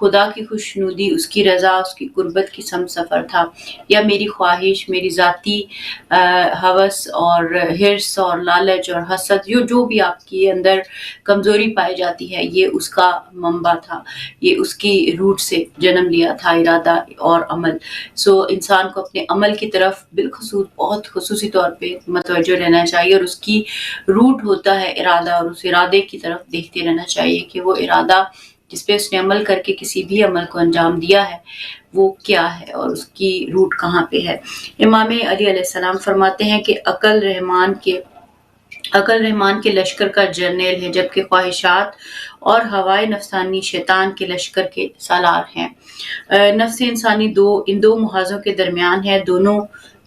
خدا کی خوشنودی، اس کی رضا، اس کی قربت کی سمت سفر تھا، یا میری خواہش، میری ذاتی ہوس اور حرص اور لالچ اور حسد، جو بھی آپ کے اندر کمزوری پائی جاتی ہے، یہ اس کا منبع تھا، یہ اس کی روٹ سے جنم لیا تھا ارادہ اور عمل۔ انسان کو اپنے عمل کی طرف بالخصوص بہت خصوصی طور پہ متوجہ رہنا چاہیے، اور اس کی روٹ ہوتا ہے ارادہ، اور اس ارادے کی طرف دیکھتے رہنا چاہیے کہ وہ ارادہ جس پہ اس نے عمل کر کے کسی بھی عمل کو انجام دیا ہے وہ کیا ہے اور اس کی روٹ کہاں پہ ہے۔ امام علی علیہ السلام فرماتے ہیں کہ عقل رحمان کے لشکر کا جرنیل ہے، جبکہ خواہشات اور ہوائے نفسانی شیطان کے لشکر کے سالار ہیں۔ نفس انسانی ان دو محاذوں کے درمیان ہے، دونوں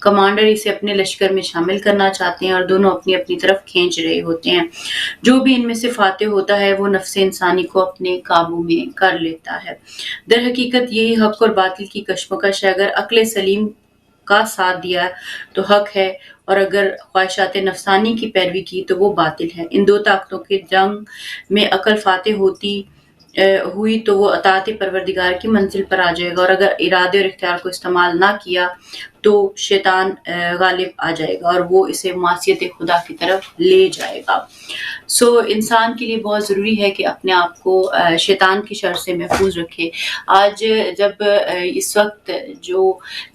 کمانڈر اسے اپنے لشکر میں شامل کرنا چاہتے ہیں اور دونوں اپنی اپنی طرف کھینچ رہے ہوتے ہیں۔ جو بھی ان میں سے فاتح ہوتا ہے وہ نفس انسانی کو اپنے قابو میں کر لیتا ہے۔ در حقیقت یہی حق اور باطل کی کشمکش ہے۔ اگر عقل سلیم کا ساتھ دیا تو حق ہے، اور اگر خواہشات نفسانی کی پیروی کی تو وہ باطل ہے۔ ان دو طاقتوں کے جنگ میں عقل فاتح ہوئی تو وہ اطاعت پروردگار کی منزل پر آ جائے گا، اور اگر ارادے اور اختیار کو استعمال نہ کیا تو شیطان غالب آ جائے گا اور وہ اسے معصیت خدا کی طرف لے جائے گا۔ انسان کے لیے بہت ضروری ہے کہ اپنے آپ کو شیطان کی شر سے محفوظ رکھے۔ آج جب اس وقت جو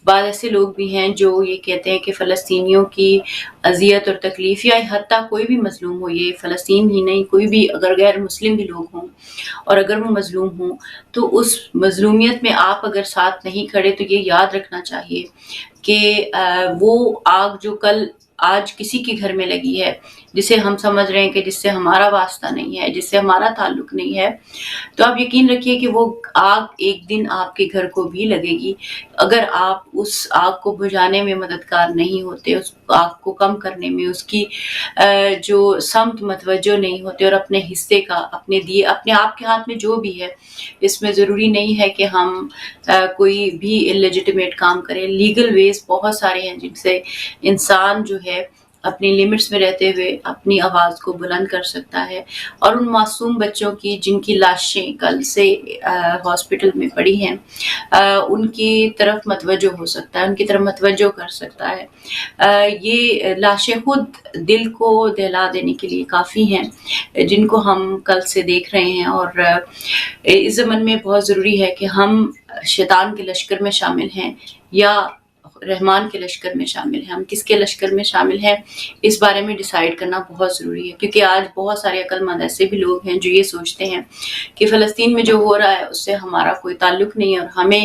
بعض ایسے لوگ بھی ہیں جو یہ کہتے ہیں کہ فلسطینیوں کی اذیت اور تکلیف، یا حتیٰ کوئی بھی مظلوم ہو، یہ فلسطین ہی نہیں، کوئی بھی اگر غیر مسلم بھی لوگ ہوں اور اگر وہ مظلوم ہوں تو اس مظلومیت میں آپ اگر ساتھ نہیں کھڑے تو یہ یاد رکھنا چاہیے کہ وہ آگ جو آج کسی کے گھر میں لگی ہے، جسے ہم سمجھ رہے ہیں کہ جس سے ہمارا واسطہ نہیں ہے، جس سے ہمارا تعلق نہیں ہے، تو آپ یقین رکھیے کہ وہ آگ ایک دن آپ کے گھر کو بھی لگے گی اگر آپ اس آگ کو بجھانے میں مددگار نہیں ہوتے، اس آگ کو کم کرنے میں اس کی جو سمت متوجہ نہیں ہوتے، اور اپنے حصے کا اپنے آپ کے ہاتھ میں جو بھی ہے، اس میں ضروری نہیں ہے کہ ہم کوئی بھی اللیجیٹمیٹ کام کریں۔ لیگل ویز بہت سارے ہیں جن سے انسان جو ہے اپنی لیمٹس میں رہتے ہوئے اپنی آواز کو بلند کر سکتا ہے، اور ان معصوم بچوں کی جن کی لاشیں کل سے ہاسپٹل میں پڑی ہیں ان کی طرف متوجہ ہو سکتا ہے، ان کی طرف متوجہ کر سکتا ہے۔ یہ لاشیں خود دل کو دہلا دینے کے لیے کافی ہیں جن کو ہم کل سے دیکھ رہے ہیں، اور اس زمن میں بہت ضروری ہے کہ ہم شیطان کے لشکر میں شامل ہیں یا رحمان کے لشکر میں شامل ہیں۔ ہم کس کے لشکر میں شامل ہیں اس بارے میں ڈیسائیڈ کرنا بہت ضروری ہے، کیونکہ آج بہت سارے عقل مند ایسے بھی لوگ ہیں جو یہ سوچتے ہیں کہ فلسطین میں جو ہو رہا ہے اس سے ہمارا کوئی تعلق نہیں ہے، اور ہمیں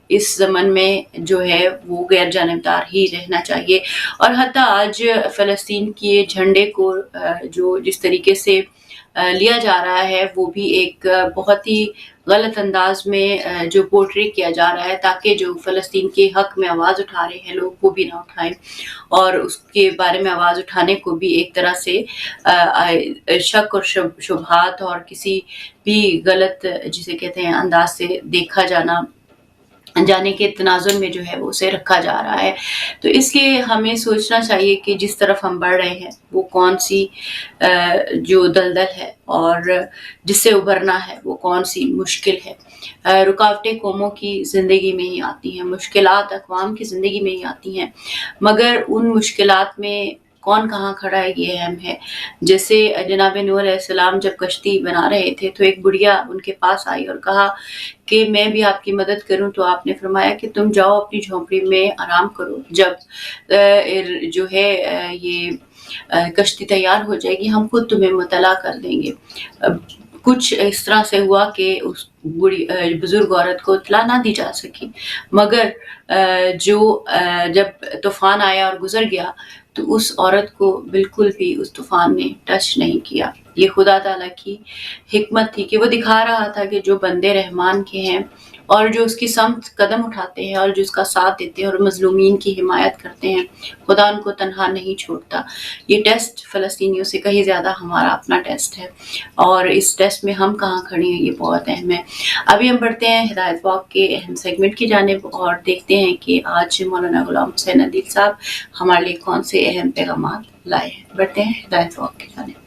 اس زمن میں جو ہے وہ غیر جانبدار ہی رہنا چاہیے۔ اور حتیٰ آج فلسطین کے جھنڈے کو جو جس طریقے سے لیا جا رہا ہے وہ بھی ایک بہت ہی غلط انداز میں جو پورٹری کیا جا رہا ہے، تاکہ جو فلسطین کے حق میں آواز اٹھا رہے ہیں لوگ وہ بھی نہ اٹھائیں، اور اس کے بارے میں آواز اٹھانے کو بھی ایک طرح سے شک اور شبہات اور کسی بھی غلط جسے کہتے ہیں انداز سے دیکھا جانے کے تناظر میں جو ہے وہ اسے رکھا جا رہا ہے۔ تو اس لیے ہمیں سوچنا چاہیے کہ جس طرف ہم بڑھ رہے ہیں وہ کون سی جو دلدل ہے اور جس سے ابھرنا ہے وہ کون سی مشکل ہے۔ رکاوٹیں قوموں کی زندگی میں ہی آتی ہیں، مشکلات اقوام کی زندگی میں ہی آتی ہیں، مگر ان مشکلات میں کون کہاں کھڑا ہے یہ اہم ہے۔ جیسے جناب نوح علیہ السلام جب کشتی بنا رہے تھے تو ایک بڑھیا ان کے پاس آئی اور کہا کہ میں بھی آپ کی مدد کروں، تو آپ نے فرمایا کہ تم جاؤ اپنی جھونپڑی میں آرام کرو، جب جو ہے یہ کشتی تیار ہو جائے گی ہم خود تمہیں مطلع کر دیں گے۔ کچھ اس طرح سے ہوا کہ اس بزرگ عورت کو اطلاع نہ دی جا سکی، مگر جب طوفان آیا اور گزر گیا تو اس عورت کو بالکل بھی اس طوفان نے ٹچ نہیں کیا۔ یہ خدا تعالیٰ کی حکمت تھی کہ وہ دکھا رہا تھا کہ جو بندے رحمان کے ہیں اور جو اس کی سمت قدم اٹھاتے ہیں اور جو اس کا ساتھ دیتے ہیں اور مظلومین کی حمایت کرتے ہیں، خدا ان کو تنہا نہیں چھوڑتا۔ یہ ٹیسٹ فلسطینیوں سے کہیں زیادہ ہمارا اپنا ٹیسٹ ہے، اور اس ٹیسٹ میں ہم کہاں کھڑے ہیں یہ بہت اہم ہے۔ ابھی ہم بڑھتے ہیں ہدایت واک کے اہم سیگمنٹ کی جانب اور دیکھتے ہیں کہ آج مولانا غلام حسین عدیل صاحب ہمارے لیے کون سے اہم پیغامات لائے ہیں۔ بڑھتے ہیں ہدایت واک کی جانب۔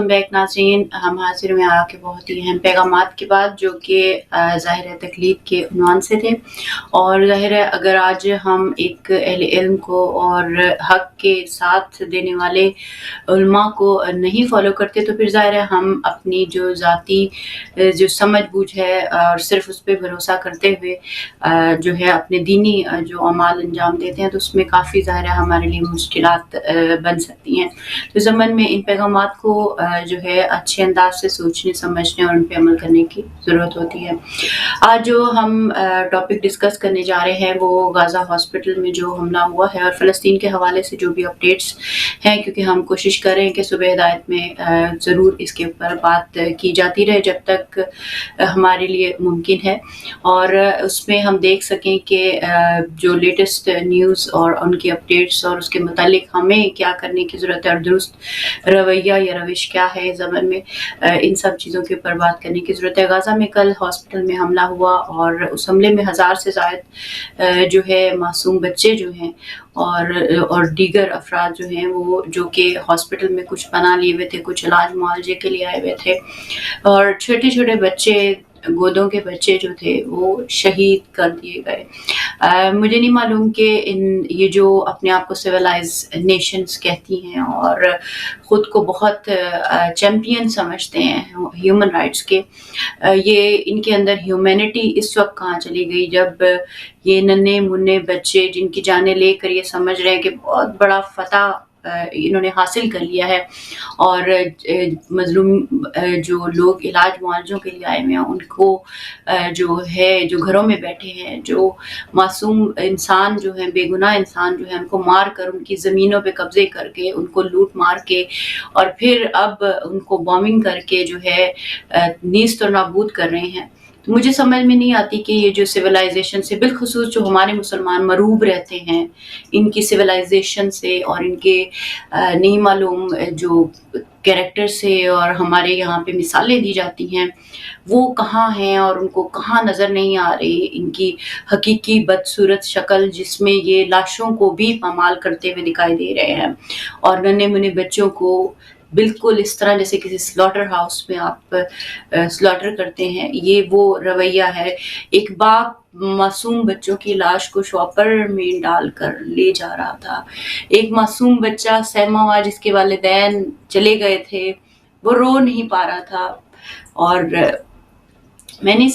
بیک ناظرین، ہم حاضر میں آ کے بہت ہی اہم پیغامات کے بعد جو کہ ظاہر ہے تقلید کے عنوان سے تھے، اور ظاہر ہے اگر آج ہم ایک اہل علم کو اور حق کے ساتھ دینے والے علماء کو نہیں فالو کرتے تو پھر ظاہر ہے ہم اپنی جو ذاتی جو سمجھ بوجھ ہے اور صرف اس پہ بھروسہ کرتے ہوئے جو ہے اپنے دینی جو اعمال انجام دیتے ہیں تو اس میں کافی ظاہر ہے ہمارے لیے مشکلات بن سکتی ہیں۔ تو ضمن میں ان پیغامات کو جو ہے اچھے انداز سے سوچنے سمجھنے اور ان پہ عمل کرنے کی ضرورت ہوتی ہے۔ آج جو ہم ٹاپک ڈسکس کرنے جا رہے ہیں وہ غازہ ہاسپٹل میں جو حملہ ہوا ہے اور فلسطین کے حوالے سے جو بھی اپڈیٹس ہیں، کیونکہ ہم کوشش کریں کہ صبح ہدایت میں ضرور اس کے اوپر بات کی جاتی رہے جب تک ہمارے لیے ممکن ہے، اور اس میں ہم دیکھ سکیں کہ جو لیٹسٹ نیوز اور ان کی اپڈیٹس اور اس کے متعلق ہمیں کیا کرنے کی ضرورت ہے اور درست رویہ یا روش کیا ہے زمن میں، ان سب چیزوں کے اوپر بات کرنے کی ضرورت ہے۔ غازہ میں کل ہاسپٹل میں حملہ ہوا اور اس حملے میں 1000 سے زائد جو ہے معصوم بچے جو ہیں اور دیگر افراد جو ہیں وہ جو کہ ہاسپٹل میں کچھ پناہ لیے ہوئے تھے، کچھ علاج معالجے کے لیے آئے ہوئے تھے، اور چھوٹے چھوٹے بچے گودوں کے بچے جو تھے وہ شہید کر دیے گئے۔ مجھے نہیں معلوم کہ یہ جو اپنے آپ کو سویلائز نیشنز کہتی ہیں اور خود کو بہت چیمپئن سمجھتے ہیں ہیومن رائٹس کے، یہ ان کے اندر ہیومینٹی اس وقت کہاں چلی گئی جب یہ ننھے منھے بچے جن کی جانیں لے کر یہ سمجھ رہے ہیں کہ بہت بڑا فتح انہوں نے حاصل کر لیا ہے، اور مظلوم جو لوگ علاج معالجوں کے لیے آئے ہوئے ہیں ان کو جو ہے جو گھروں میں بیٹھے ہیں، جو معصوم انسان جو ہیں، بے گناہ انسان جو ہیں، ان کو مار کر ان کی زمینوں پہ قبضے کر کے ان کو لوٹ مار کے اور پھر اب ان کو بامبنگ کر کے جو ہے نیست اور نابود کر رہے ہیں۔ تو مجھے سمجھ میں نہیں آتی کہ یہ جو سویلائزیشن سے، بالخصوص جو ہمارے مسلمان مروب رہتے ہیں ان کی سویلائزیشن سے اور ان کے نہیں معلوم جو کیریکٹر سے اور ہمارے یہاں پہ مثالیں دی جاتی ہیں وہ کہاں ہیں اور ان کو کہاں نظر نہیں آ رہی ان کی حقیقی بدصورت شکل، جس میں یہ لاشوں کو بھی پامال کرتے ہوئے دکھائی دے رہے ہیں اور ننھے منھے بچوں کو بالکل اس طرح جیسے کسی سلاٹر ہاؤس میں آپ سلاٹر کرتے ہیں۔ یہ وہ رویہ ہے۔ ایک باپ معصوم بچوں کی لاش کو شاپر میں ڈال کر لے جا رہا تھا، ایک معصوم بچہ سہما ہوا جس کے والدین چلے گئے تھے وہ رو نہیں پا رہا تھا، اور میں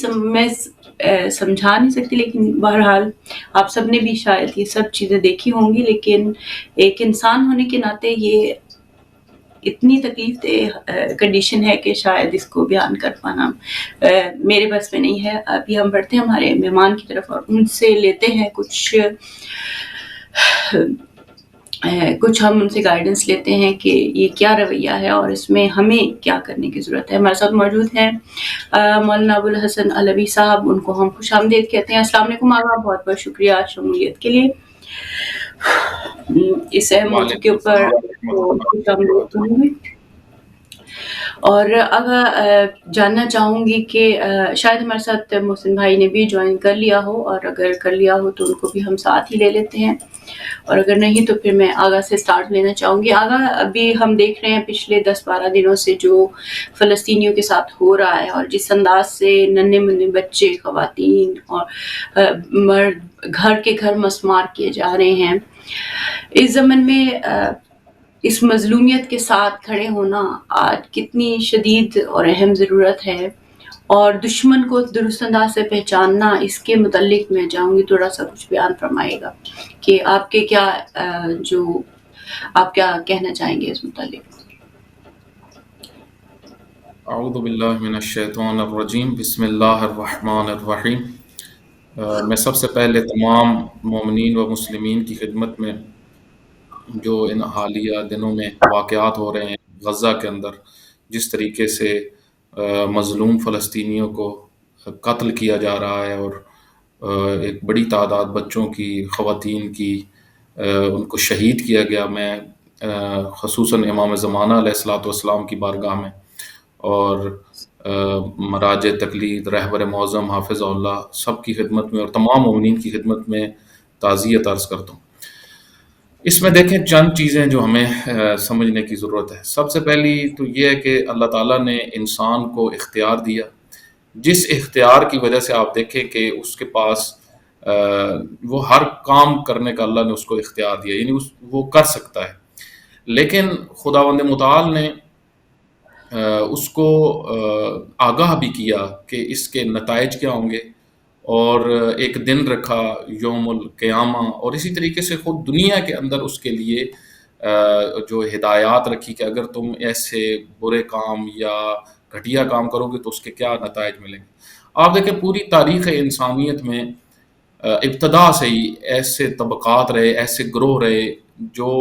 سمجھا نہیں سکتی، لیکن بہرحال آپ سب نے بھی شاید یہ سب چیزیں دیکھی ہوں گی، لیکن ایک انسان ہونے کے ناطے یہ اتنی تکلیف دہ کنڈیشن ہے کہ شاید اس کو بیان کر پانا میرے بس میں نہیں ہے۔ ابھی ہم بڑھتے ہیں ہمارے مہمان کی طرف اور ان سے لیتے ہیں کچھ ہم ان سے گائیڈنس لیتے ہیں کہ یہ کیا رویہ ہے اور اس میں ہمیں کیا کرنے کی ضرورت ہے۔ ہمارے ساتھ موجود ہیں مولانا ابوالحسن علوی صاحب، ان کو ہم خوش آمدید کہتے ہیں۔ السلام علیکم آقا، بہت بہت شکریہ شمولیت کے لیے اس اہم موضوع کے اوپر خوش آمدید ہوئی۔ اور اگر جاننا چاہوں گی کہ شاید ہمارے ساتھ محسن بھائی نے بھی جوائن کر لیا ہو، اور اگر کر لیا ہو تو ان کو بھی ہم ساتھ ہی لے لیتے ہیں، اور اگر نہیں تو پھر میں آگا سے سٹارٹ لینا چاہوں گی۔ آگا ابھی ہم دیکھ رہے ہیں پچھلے 10-12 دنوں سے جو فلسطینیوں کے ساتھ ہو رہا ہے اور جس انداز سے ننھے منھے بچے، خواتین اور مرد گھر کے گھر مسمار کیے جا رہے ہیں، اس زمن میں اس مظلومیت کے ساتھ کھڑے ہونا آج کتنی شدید اور اہم ضرورت ہے، اور دشمن کو درست انداز سے پہچاننا، اس کے متعلق میں چاہوں گی تھوڑا سا کچھ بیان فرمائے گا کہ آپ کے کیا آپ کیا کہنا چاہیں گے اس متعلق۔ اعوذ باللہ من الشیطان الرجیم، بسم اللہ الرحمن الرحیم۔ میں سب سے پہلے تمام مومنین و مسلمین کی خدمت میں جو ان حالیہ دنوں میں واقعات ہو رہے ہیں غزہ کے اندر، جس طریقے سے مظلوم فلسطینیوں کو قتل کیا جا رہا ہے اور ایک بڑی تعداد بچوں کی، خواتین کی ان کو شہید کیا گیا، میں خصوصاً امام زمانہ علیہ الصلوۃ والسلام کی بارگاہ میں اور مراج تقلید، رہبر معظم حافظ اللہ سب کی خدمت میں اور تمام مومنین کی خدمت میں تعزیت عرض کرتا ہوں۔ اس میں دیکھیں چند چیزیں جو ہمیں سمجھنے کی ضرورت ہے۔ سب سے پہلی تو یہ ہے کہ اللہ تعالیٰ نے انسان کو اختیار دیا، جس اختیار کی وجہ سے آپ دیکھیں کہ اس کے پاس وہ ہر کام کرنے کا اللہ نے اس کو اختیار دیا، یعنی وہ کر سکتا ہے۔ لیکن خداوند متعال نے اس کو آگاہ بھی کیا کہ اس کے نتائج کیا ہوں گے، اور ایک دن رکھا یوم القیامہ، اور اسی طریقے سے خود دنیا کے اندر اس کے لیے جو ہدایات رکھی کہ اگر تم ایسے برے کام یا گھٹیا کام کرو گے تو اس کے کیا نتائج ملیں گے۔ آپ دیکھیں پوری تاریخ انسانیت میں ابتدا سے ہی ایسے طبقات رہے، ایسے گروہ رہے جو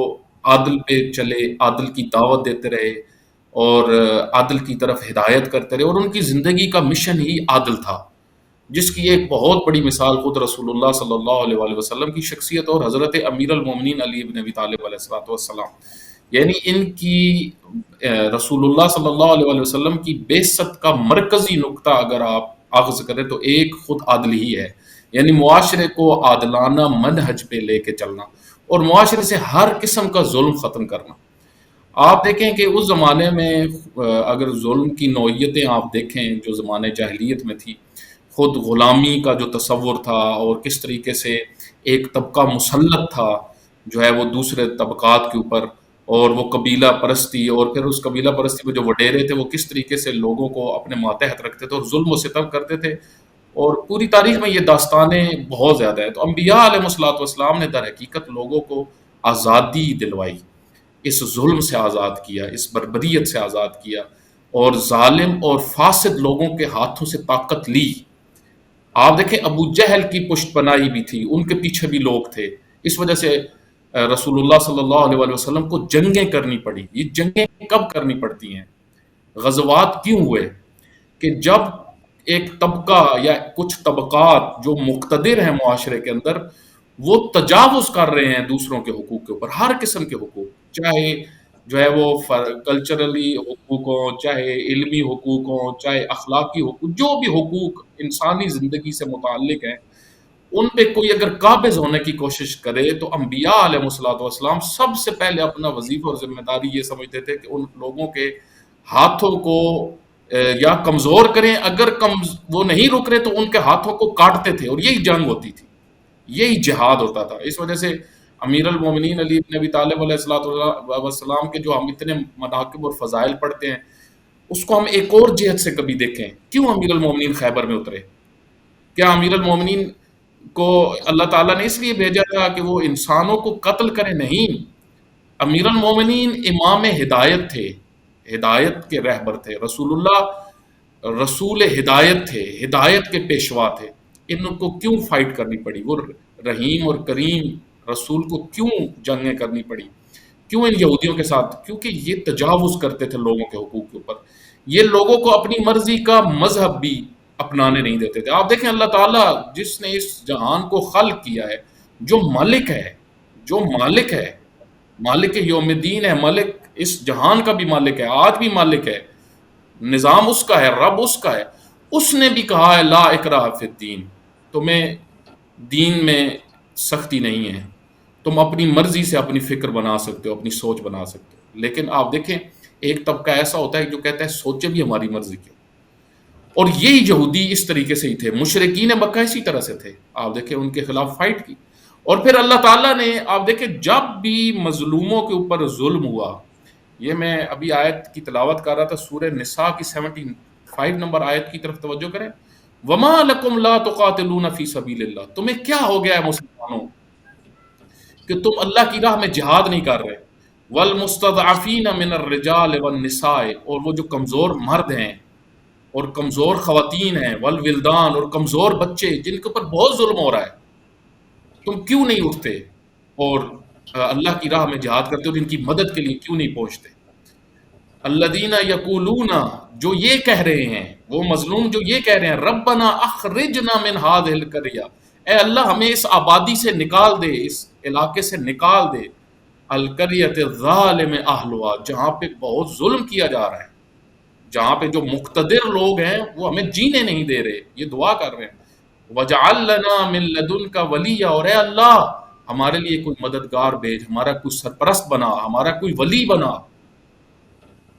عدل پہ چلے، عدل کی دعوت دیتے رہے اور عدل کی طرف ہدایت کرتے رہے، اور ان کی زندگی کا مشن ہی عدل تھا، جس کی ایک بہت بڑی مثال خود رسول اللہ صلی اللہ علیہ وآلہ وسلم کی شخصیت اور حضرت امیر المومنین علی بن ابی طالب علیہ الصلوۃ والسلام، یعنی ان کی رسول اللہ صلی اللہ علیہ وآلہ وسلم کی بعثت کا مرکزی نقطہ اگر آپ اخذ کریں تو ایک خود عدل ہی ہے، یعنی معاشرے کو عادلانہ منہج پہ لے کے چلنا اور معاشرے سے ہر قسم کا ظلم ختم کرنا۔ آپ دیکھیں کہ اس زمانے میں اگر ظلم کی نوعیتیں آپ دیکھیں جو زمانے جاہلیت میں تھی، خود غلامی کا جو تصور تھا اور کس طریقے سے ایک طبقہ مسلط تھا جو ہے وہ دوسرے طبقات کے اوپر، اور وہ قبیلہ پرستی، اور پھر اس قبیلہ پرستی میں جو وڈیرے تھے وہ کس طریقے سے لوگوں کو اپنے ماتحت رکھتے تھے اور ظلم و ستم کرتے تھے، اور پوری تاریخ میں یہ داستانیں بہت زیادہ ہیں۔ تو انبیاء علیہ الصلوۃ والسلام نے در حقیقت لوگوں کو آزادی دلوائی، اس ظلم سے آزاد کیا، اس بربریت سے آزاد کیا، اور ظالم اور فاسد لوگوں کے ہاتھوں سے طاقت لی۔ آپ دیکھیں ابو جہل کی پشت پناہی بھی تھی، ان کے پیچھے بھی لوگ تھے، اس وجہ سے رسول اللہ صلی اللہ علیہ وآلہ وسلم کو جنگیں کرنی پڑی۔ یہ جنگیں کب کرنی پڑتی ہیں، غزوات کیوں ہوئے؟ کہ جب ایک طبقہ یا کچھ طبقات جو مقتدر ہیں معاشرے کے اندر، وہ تجاوز کر رہے ہیں دوسروں کے حقوق کے اوپر، ہر قسم کے حقوق، چاہے جو ہے وہ کلچرلی حقوق ہوں، چاہے علمی حقوق ہوں، چاہے اخلاقی حقوق، جو بھی حقوق انسانی زندگی سے متعلق ہیں، ان پہ کوئی اگر قابض ہونے کی کوشش کرے تو انبیاء علیہ الصلوۃ والسلام سب سے پہلے اپنا وظیفہ اور ذمہ داری یہ سمجھتے تھے کہ ان لوگوں کے ہاتھوں کو یا کمزور کریں، اگر وہ نہیں رک رہے تو ان کے ہاتھوں کو کاٹتے تھے، اور یہی جنگ ہوتی تھی، یہی جہاد ہوتا تھا۔ اس وجہ سے امیر المومنین علی بن ابی طالب علیہ الصلوۃ والسلام کے جو ہم اتنے مناقب اور فضائل پڑھتے ہیں، اس کو ہم ایک اور جہت سے کبھی دیکھیں، کیوں امیر المومنین خیبر میں اترے؟ کیا امیر المومنین کو اللہ تعالیٰ نے اس لیے بھیجا تھا کہ وہ انسانوں کو قتل کرے؟ نہیں، امیر المومنین امام ہدایت تھے، ہدایت کے رہبر تھے، رسول اللہ رسول ہدایت تھے، ہدایت کے پیشوا تھے۔ ان کو کیوں فائٹ کرنی پڑی؟ وہ رحیم اور کریم رسول کو کیوں جنگیں کرنی پڑی؟ کیوں ان یہودیوں کے ساتھ؟ کیونکہ یہ تجاوز کرتے تھے لوگوں کے حقوق کے اوپر، یہ لوگوں کو اپنی مرضی کا مذہب بھی اپنانے نہیں دیتے تھے۔ آپ دیکھیں اللہ تعالیٰ جس نے اس جہان کو خلق کیا ہے، جو مالک ہے، جو مالک ہے، مالک یوم الدین ہے، مالک اس جہان کا بھی مالک ہے، آج بھی مالک ہے، نظام اس کا ہے، رب اس کا ہے، اس نے بھی کہا ہے لا اکراہ فی الدین، تمہیں دین میں سختی نہیں ہے، تم اپنی مرضی سے اپنی فکر بنا سکتے ہو، اپنی سوچ بنا سکتے ہو۔ لیکن آپ دیکھیں ایک طبقہ ایسا ہوتا ہے جو کہتا ہے سوچے بھی ہماری مرضی کی، اور یہی یہودی اس طریقے سے ہی تھے، مشرکین مکہ اسی طرح سے تھے۔ آپ دیکھیں ان کے خلاف فائٹ کی، اور پھر اللہ تعالیٰ نے آپ دیکھیں جب بھی مظلوموں کے اوپر ظلم ہوا، یہ میں ابھی آیت کی تلاوت کر رہا تھا، سورہ نساء کی 75 نمبر آیت کی طرف توجہ کریں، وَمَا لَكُمْ لَا تُقَاتِلُونَ فِي سَبِيلِ اللَّهِ، تمہیں کیا ہو گیا ہے مسلمانوں کہ تم اللہ کی راہ میں جہاد نہیں کر رہے، وَالْمُسْتَضْعَفِينَ مِنَ الرِّجَالِ وَالنِّسَاءِ، اور وہ جو کمزور مرد ہیں اور کمزور خواتین ہیں، والولدان، اور کمزور بچے جن کے اوپر بہت ظلم ہو رہا ہے، تم کیوں نہیں اٹھتے اور اللہ کی راہ میں جہاد کرتے اور ان کی مدد کے لیے کیوں نہیں پہنچتے؟ الذین یقولون، جو یہ کہہ رہے ہیں، وہ مظلوم جو یہ کہہ رہے ہیں، ربنا اخرجنا من هذه القرية، اے اللہ ہمیں اس آبادی سے نکال دے، اس علاقے سے نکال دے، القریۃ الظالم اہلها، جہاں پہ بہت ظلم کیا جا رہا ہے، جہاں پہ جو مقتدر لوگ ہیں وہ ہمیں جینے نہیں دے رہے، یہ دعا کر رہے ہیں۔ وَجَعَلْ لَنَا مِن لَدُنْكَ وَلِيًّا، اور اے اللہ ہمارے لیے کوئی مددگار بھیج، ہمارا کوئی سرپرست بنا، ہمارا کوئی ولی بنا۔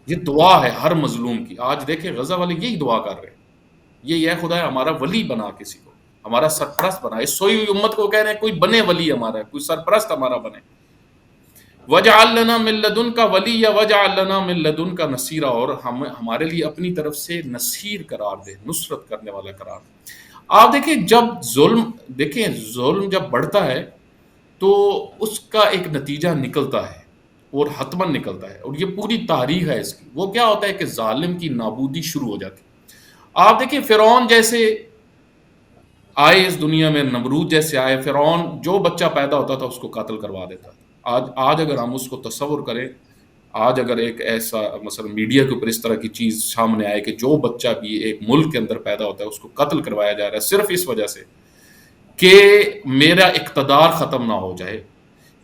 یہ دعا ہے ہر مظلوم کی۔ آج دیکھیں غزہ والے یہی دعا کر رہے ہیں، یہ ہے خدا ہمارا ولی بنا، کسی کو ہمارا سرپرست بنا۔ اس سوئی ہوئی امت کو کہہ رہے ہیں کوئی بنے ولی ہمارا، کوئی سرپرست ہمارا بنے۔ وَجَعَلْ لَنَا مِن لَّدُنْكَ وَلِيًّا وَاجْعَلْ لَنَا مِن لَّدُنْكَ نَصِيرًا، اور ہمارے لیے اپنی طرف سے نصیر قرار دے، نصرت کرنے والا قرار دے۔ آپ دیکھیں ظلم جب بڑھتا ہے تو اس کا ایک نتیجہ نکلتا ہے، اور حتماً نکلتا ہے، اور یہ پوری تاریخ ہے اس کی۔ وہ کیا ہوتا ہے کہ ظالم کی نابودی شروع ہو جاتی ہے۔ آپ دیکھیں فرعون جیسے آئے اس دنیا میں، نمرود جیسے آئے، فرعون جو بچہ پیدا ہوتا تھا اس کو قتل کروا دیتا تھا۔ آج اگر ہم اس کو تصور کریں، آج اگر ایک ایسا مثلا میڈیا کے اوپر اس طرح کی چیز سامنے آئے کہ جو بچہ بھی ایک ملک کے اندر پیدا ہوتا ہے اس کو قتل کروایا جا رہا ہے صرف اس وجہ سے کہ میرا اقتدار ختم نہ ہو جائے،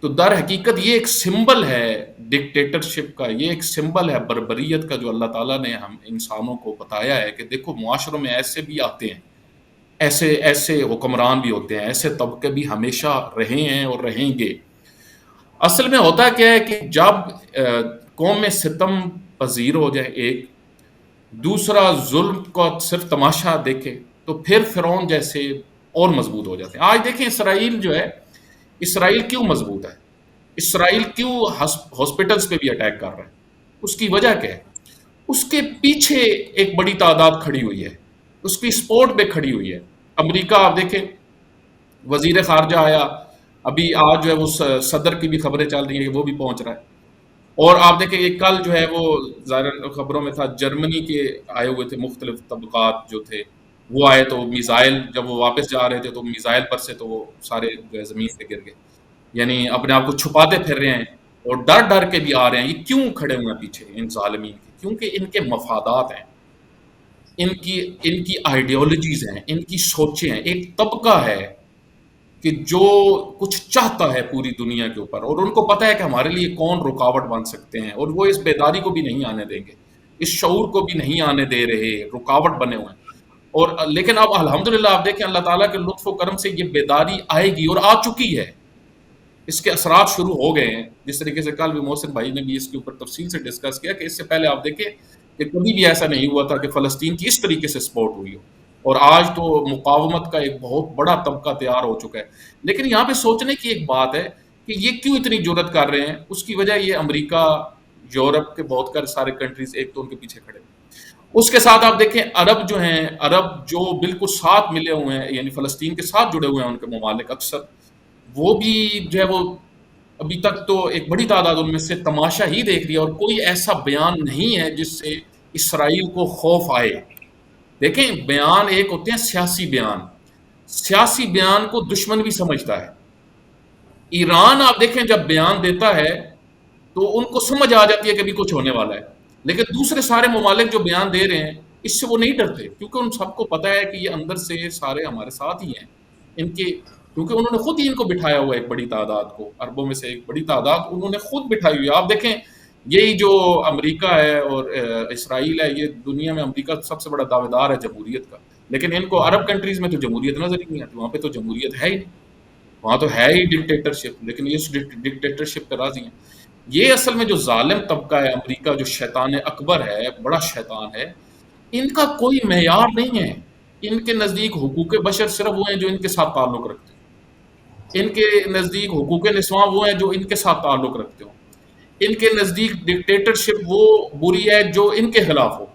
تو در حقیقت یہ ایک سمبل ہے ڈکٹیٹرشپ کا، یہ ایک سمبل ہے بربریت کا، جو اللہ تعالیٰ نے ہم انسانوں کو بتایا ہے کہ دیکھو معاشروں میں ایسے بھی آتے ہیں، ایسے حکمران بھی ہوتے ہیں، ایسے طبقے بھی ہمیشہ رہے ہیں اور رہیں گے۔ اصل میں ہوتا کیا ہے کہ جب قوم میں ستم پذیر ہو جائے ایک، دوسرا ظلم کا صرف تماشا دیکھے، تو پھر فرعون جیسے اور مضبوط ہو جاتے ہیں۔ آج دیکھیں اسرائیل جو ہے، اسرائیل کیوں مضبوط ہے؟ اسرائیل کیوں ہاسپٹلز پہ بھی اٹیک کر رہا ہے؟ اس کی وجہ کیا ہے؟ اس کے پیچھے ایک بڑی تعداد کھڑی ہوئی ہے، اس کی سپورٹ پہ کھڑی ہوئی ہے۔ امریکہ آپ دیکھیں وزیر خارجہ آیا، ابھی آج جو ہے وہ صدر کی بھی خبریں چل رہی ہیں کہ وہ بھی پہنچ رہا ہے۔ اور آپ دیکھیں یہ کل جو ہے وہ ظاہر خبروں میں تھا، جرمنی کے آئے ہوئے تھے مختلف طبقات جو تھے، وہ آئے تو میزائل جب وہ واپس جا رہے تھے تو میزائل پر سے تو وہ سارے جو ہے زمین پہ گر گئے، یعنی اپنے آپ کو چھپاتے پھر رہے ہیں اور ڈر ڈر کے بھی آ رہے ہیں۔ یہ کیوں کھڑے ہوئے ہیں پیچھے ان ظالمین کے؟ کیونکہ ان کے مفادات ہیں، ان کی آئیڈیالوجیز ہیں، ان کی سوچیں ہیں۔ ایک طبقہ ہے کہ جو کچھ چاہتا ہے پوری دنیا کے اوپر، اور ان کو پتہ ہے کہ ہمارے لیے کون رکاوٹ بن سکتے ہیں، اور وہ اس بیداری کو بھی نہیں آنے دیں گے، اس شعور کو بھی نہیں آنے دے رہے، رکاوٹ بنے ہوئے ہیں۔ اور لیکن اب الحمدللہ آپ دیکھیں اللہ تعالیٰ کے لطف و کرم سے یہ بیداری آئے گی اور آ چکی ہے، اس کے اثرات شروع ہو گئے ہیں۔ جس طریقے سے کل بھی محسن بھائی نے بھی اس کے اوپر تفصیل سے ڈسکس کیا کہ اس سے پہلے آپ دیکھیں کہ کبھی بھی ایسا نہیں ہوا تھا کہ فلسطین کی اس طریقے سے سپورٹ ہوئی ہو، اور آج تو مقاومت کا ایک بہت بڑا طبقہ تیار ہو چکا ہے۔ لیکن یہاں پہ سوچنے کی ایک بات ہے کہ یہ کیوں اتنی جرأت کر رہے ہیں؟ اس کی وجہ یہ امریکہ، یورپ کے بہت سارے کنٹریز ایک تو ان کے پیچھے کھڑے ہیں، اس کے ساتھ آپ دیکھیں عرب جو ہیں، عرب جو بالکل ساتھ ملے ہوئے ہیں، یعنی فلسطین کے ساتھ جڑے ہوئے ہیں ان کے ممالک اکثر، وہ بھی جو ہے وہ ابھی تک تو ایک بڑی تعداد ان میں سے تماشا ہی دیکھ رہی ہے، اور کوئی ایسا بیان نہیں ہے جس سے اسرائیل کو خوف آئے۔ دیکھیں بیان ایک ہوتے ہیں سیاسی بیان، سیاسی بیان کو دشمن بھی سمجھتا ہے۔ ایران آپ دیکھیں جب بیان دیتا ہے تو ان کو سمجھ آ جاتی ہے کہ بھی کچھ ہونے والا ہے، لیکن دوسرے سارے ممالک جو بیان دے رہے ہیں اس سے وہ نہیں ڈرتے، کیونکہ ان سب کو پتہ ہے کہ یہ اندر سے سارے ہمارے ساتھ ہی ہیں ان کے، کیونکہ انہوں نے خود ہی ان کو بٹھایا ہوا ہے، ایک بڑی تعداد کو، عربوں میں سے ایک بڑی تعداد انہوں نے خود بٹھائی ہوئی ہے۔ آپ دیکھیں یہی جو امریکہ ہے اور اسرائیل ہے، یہ دنیا میں امریکہ سب سے بڑا دعویدار ہے جمہوریت کا، لیکن ان کو عرب کنٹریز میں تو جمہوریت نظر ہی نہیں آتی، وہاں پہ تو جمہوریت ہے ہی نہیں، وہاں تو ہے ہی ڈکٹیٹرشپ، لیکن یہ اس ڈکٹیٹرشپ پہ راضی ہیں۔ یہ اصل میں جو ظالم طبقہ ہے امریکہ، جو شیطان اکبر ہے، بڑا شیطان ہے، ان کا کوئی معیار نہیں ہے۔ ان کے نزدیک حقوق بشر صرف وہ ہیں جو ان کے ساتھ تعلق رکھتے ہیں، ان کے نزدیک حقوق نسواں وہ ہیں جو ان کے ساتھ تعلق رکھتے ہوں، ان کے نزدیک ڈکٹیٹرشپ وہ بری ہے جو ان کے خلاف ہو،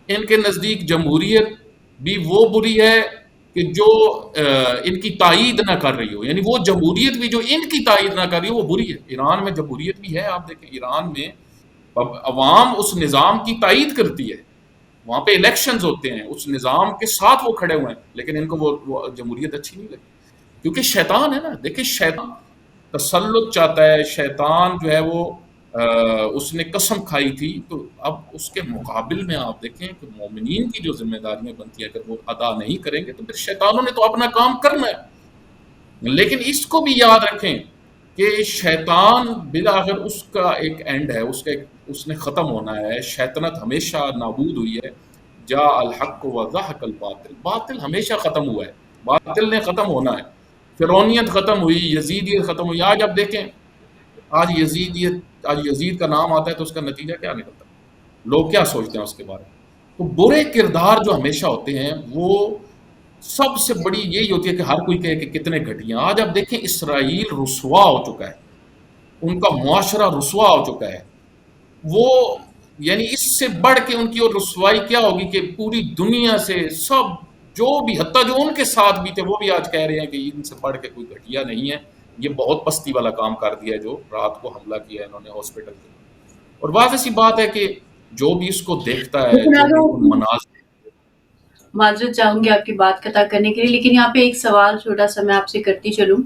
ان کے نزدیک جمہوریت بھی وہ بری ہے کہ جو ان کی تائید نہ کر رہی ہو، یعنی وہ جمہوریت بھی جو ان کی تائید نہ کر رہی ہو وہ بری ہے۔ ایران میں جمہوریت بھی ہے، آپ دیکھیں ایران میں عوام اس نظام کی تائید کرتی ہے، وہاں پہ الیکشنز ہوتے ہیں، اس نظام کے ساتھ وہ کھڑے ہوئے ہیں، لیکن ان کو وہ جمہوریت اچھی نہیں لگتی، کیونکہ شیطان ہے نا۔ دیکھیں شیطان تسلط چاہتا ہے، شیطان جو ہے وہ اس نے قسم کھائی تھی، تو اب اس کے مقابل میں آپ دیکھیں کہ مومنین کی جو ذمہ داریاں بنتی ہیں اگر وہ ادا نہیں کریں گے تو پھر شیطانوں نے تو اپنا کام کرنا ہے۔ لیکن اس کو بھی یاد رکھیں کہ شیطان بالآخر اس کا ایک اینڈ ہے، اس نے ختم ہونا ہے۔ شیطنت ہمیشہ نابود ہوئی ہے، جاء الحق وزحق الباطل، باطل ہمیشہ ختم ہوا ہے، باطل نے ختم ہونا ہے۔ فرعونیت ختم ہوئی، یزیدیت ختم ہوئی. آج آپ دیکھیں، آج یزید کا نام آتا ہے تو اس کا نتیجہ کیا نکلتا ہے؟ لوگ کیا سوچتے ہیں اس کے بارے میں؟ تو برے کردار جو ہمیشہ ہوتے ہیں وہ سب سے بڑی یہی ہوتی ہے کہ ہر کوئی کہے کہ کتنے گھٹیا. آج آپ دیکھیں اسرائیل رسوا ہو چکا ہے، ان کا معاشرہ رسوا ہو چکا ہے. وہ یعنی اس سے بڑھ کے ان کی اور رسوائی کیا ہوگی کہ پوری دنیا سے سب جو بھی، حتیٰ جو ان کے ساتھ بھی تھے، وہ بھی آج کہہ رہے ہیں کہ ان سے بڑھ کے کوئی گھٹیا نہیں ہے. یہ بہت پستی والا کام کر دیا ہے جو رات کو حملہ کیا ہے انہوں نے ہاسپٹل کے. اور واضح سی بات ہے کہ جو بھی اس کو دیکھتا ہے، لیکن جو بھی ان اگر مناظر. معذرت چاہوں گی آپ کی بات قطع کرنے کے لیے، لیکن یہاں پہ ایک سوال چھوٹا سا میں آپ سے کرتی چلوں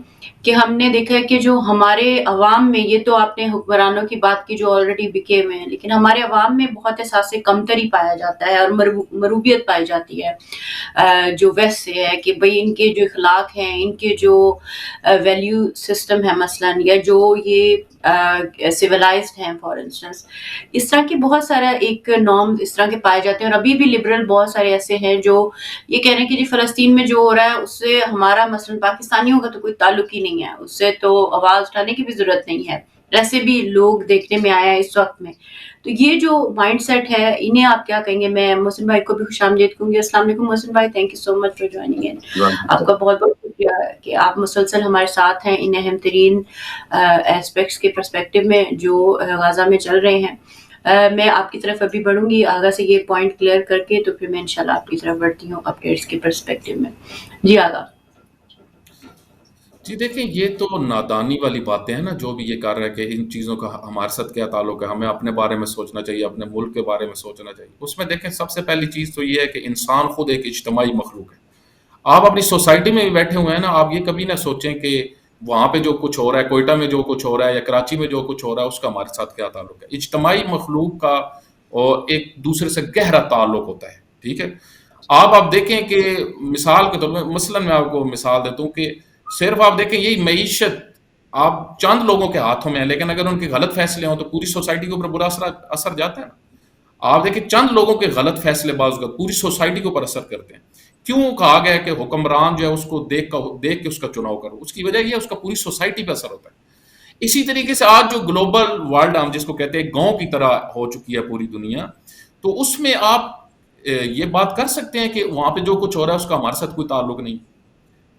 کہ ہم نے دیکھا ہے کہ جو ہمارے عوام میں، یہ تو آپ نے حکمرانوں کی بات کی جو آلریڈی بکے ہوئے ہیں، لیکن ہمارے عوام میں بہت احساس کمتری پایا جاتا ہے اور مروبیت پائی جاتی ہے جو ویسٹ سے ہے، کہ بھئی ان کے جو اخلاق ہیں، ان کے جو ویلیو سسٹم ہے مثلاً، یا جو یہ سویلائزڈ ہیں فار انسٹنس، اس طرح کے بہت سارا ایک نارم اس طرح کے پائے جاتے ہیں. اور ابھی بھی لبرل بہت سارے ایسے ہیں جو یہ کہہ رہے ہیں کہ جی فلسطین میں جو ہو رہا ہے اس سے ہمارا مثلاً پاکستانیوں کا تو کوئی تعلق ہی نہیں ہے، اس سے تو آواز اٹھانے کی بھی ضرورت نہیں ہے. ایسے بھی لوگ دیکھنے میں آیا ہے اس وقت میں. تو یہ جو مائنڈ سیٹ ہے، انہیں آپ کیا کہیں گے؟ میں محسن بھائی کو بھی خوش آمدید کہوں گی. السلام علیکم محسن بھائی، thank you so much for joining in. آپ کا بہت بہت شکریہ کہ آپ مسلسل ہمارے ساتھ ہیں ان اہم ترین ایسپیکٹس کے پرسپیکٹو میں جو غزہ میں چل رہے ہیں. میں آپ کی طرف ابھی بڑھوں گی آگا سے یہ پوائنٹ کلیئر کر کے، تو پھر میں انشاءاللہ آپ کی طرف بڑھتی ہوں اپڈیٹس کے پرسپیکٹو میں. جی آگا. جی دیکھیں، یہ تو نادانی والی باتیں ہیں نا، جو بھی یہ کر رہا ہے کہ ان چیزوں کا ہمارے ساتھ کیا تعلق ہے. ہمیں اپنے بارے میں سوچنا چاہیے، اپنے ملک کے بارے میں سوچنا چاہیے. اس میں دیکھیں سب سے پہلی چیز تو یہ ہے کہ انسان خود ایک اجتماعی مخلوق ہے. آپ اپنی سوسائٹی میں بھی بیٹھے ہوئے ہیں نا، آپ یہ کبھی نہ سوچیں کہ وہاں پہ جو کچھ ہو رہا ہے، کوئٹہ میں جو کچھ ہو رہا ہے یا کراچی میں جو کچھ ہو رہا ہے، اس کا ہمارے ساتھ کیا تعلق ہے. اجتماعی مخلوق کا اور ایک دوسرے سے گہرا تعلق ہوتا ہے. ٹھیک ہے. آپ دیکھیں کہ مثال کے طور پر، مثلاً میں آپ کو مثال دیتا ہوں کہ صرف آپ دیکھیں یہی معیشت آپ چند لوگوں کے ہاتھوں میں ہے، لیکن اگر ان کے غلط فیصلے ہوں تو پوری سوسائٹی کے اوپر برا اثر جاتا ہے نا. آپ دیکھیں چند لوگوں کے غلط فیصلے بعض اوقات پوری سوسائٹی کے اوپر اثر کرتے ہیں. کیوں کہا گیا ہے کہ حکمران جو ہے اس کو دیکھ کے اس کا چناؤ کرو؟ اس کی وجہ یہ ہے اس کا پوری سوسائٹی پہ اثر ہوتا ہے. اسی طریقے سے آج جو گلوبل ورلڈ ہم جس کو کہتے ہیں گاؤں کی طرح ہو چکی ہے پوری دنیا، تو اس میں آپ یہ بات کر سکتے ہیں کہ وہاں پہ جو کچھ ہو رہا ہے اس کا ہمارے ساتھ کوئی تعلق نہیں.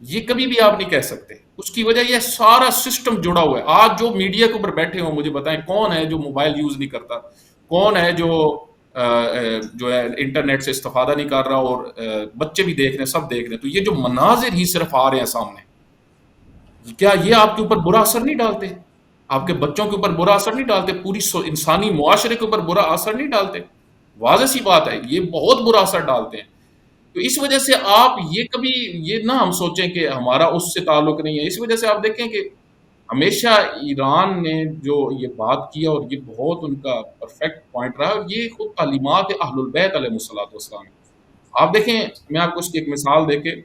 یہ کبھی بھی آپ نہیں کہہ سکتے. اس کی وجہ یہ سارا سسٹم جڑا ہوا ہے. آج جو میڈیا کے اوپر بیٹھے ہوں، مجھے بتائیں کون ہے جو موبائل یوز نہیں کرتا؟ کون ہے جو ہے انٹرنیٹ سے استفادہ نہیں کر رہا؟ اور بچے بھی دیکھ رہے ہیں، سب دیکھ رہے ہیں. تو یہ جو مناظر ہی صرف آ رہے ہیں سامنے، کیا یہ آپ کے اوپر برا اثر نہیں ڈالتے؟ آپ کے بچوں کے اوپر برا اثر نہیں ڈالتے؟ پوری انسانی معاشرے کے اوپر برا اثر نہیں ڈالتے؟ واضح سی بات ہے، یہ بہت برا اثر ڈالتے ہیں. تو اس وجہ سے آپ یہ کبھی یہ نہ ہم سوچیں کہ ہمارا اس سے تعلق نہیں ہے. اس وجہ سے آپ دیکھیں کہ ہمیشہ ایران نے جو یہ بات کی، اور یہ بہت ان کا پرفیکٹ پوائنٹ رہا، اور یہ خود تعلیمات اہل البیت علیہ الصلوۃ والسلام. آپ دیکھیں، میں آپ کو اس کی ایک مثال دے کے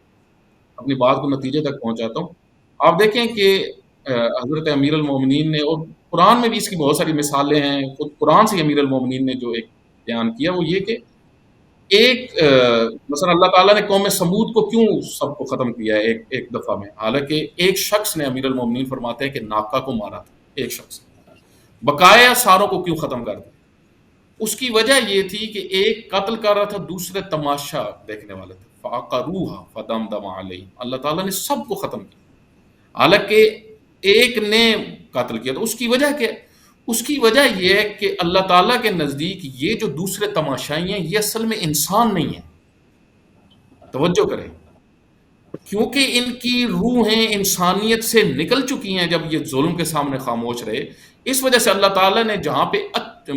اپنی بات کو نتیجے تک پہنچاتا ہوں. آپ دیکھیں کہ حضرت امیر المومنین نے، اور قرآن میں بھی اس کی بہت ساری مثالیں ہیں، خود قرآن سے امیر المومنین نے جو ایک بیان کیا وہ یہ کہ ایک مثلا اللہ تعالیٰ نے قوم سمود کو کیوں سب کو ختم کیا ہے ایک دفعہ میں؟ حالانکہ ایک شخص نے، امیر المومنین فرماتے ہیں کہ ناکا کو مارا تھا ایک شخص نے، بقایا ساروں کو کیوں ختم کر دیا؟ اس کی وجہ یہ تھی کہ ایک قتل کر رہا تھا، دوسرے تماشا دیکھنے والے تھے. فَعَقَرُوهَا فَدَمْدَمَ عَلَيْهِمْ، اللہ تعالیٰ نے سب کو ختم کیا. حالانکہ ایک نے قتل کیا. تو اس کی وجہ کیا؟ اس کی وجہ یہ ہے کہ اللہ تعالیٰ کے نزدیک یہ جو دوسرے تماشائی ہیں یہ اصل میں انسان نہیں ہیں. توجہ کریں، کیونکہ ان کی روحیں انسانیت سے نکل چکی ہیں جب یہ ظلم کے سامنے خاموش رہے. اس وجہ سے اللہ تعالیٰ نے جہاں پہ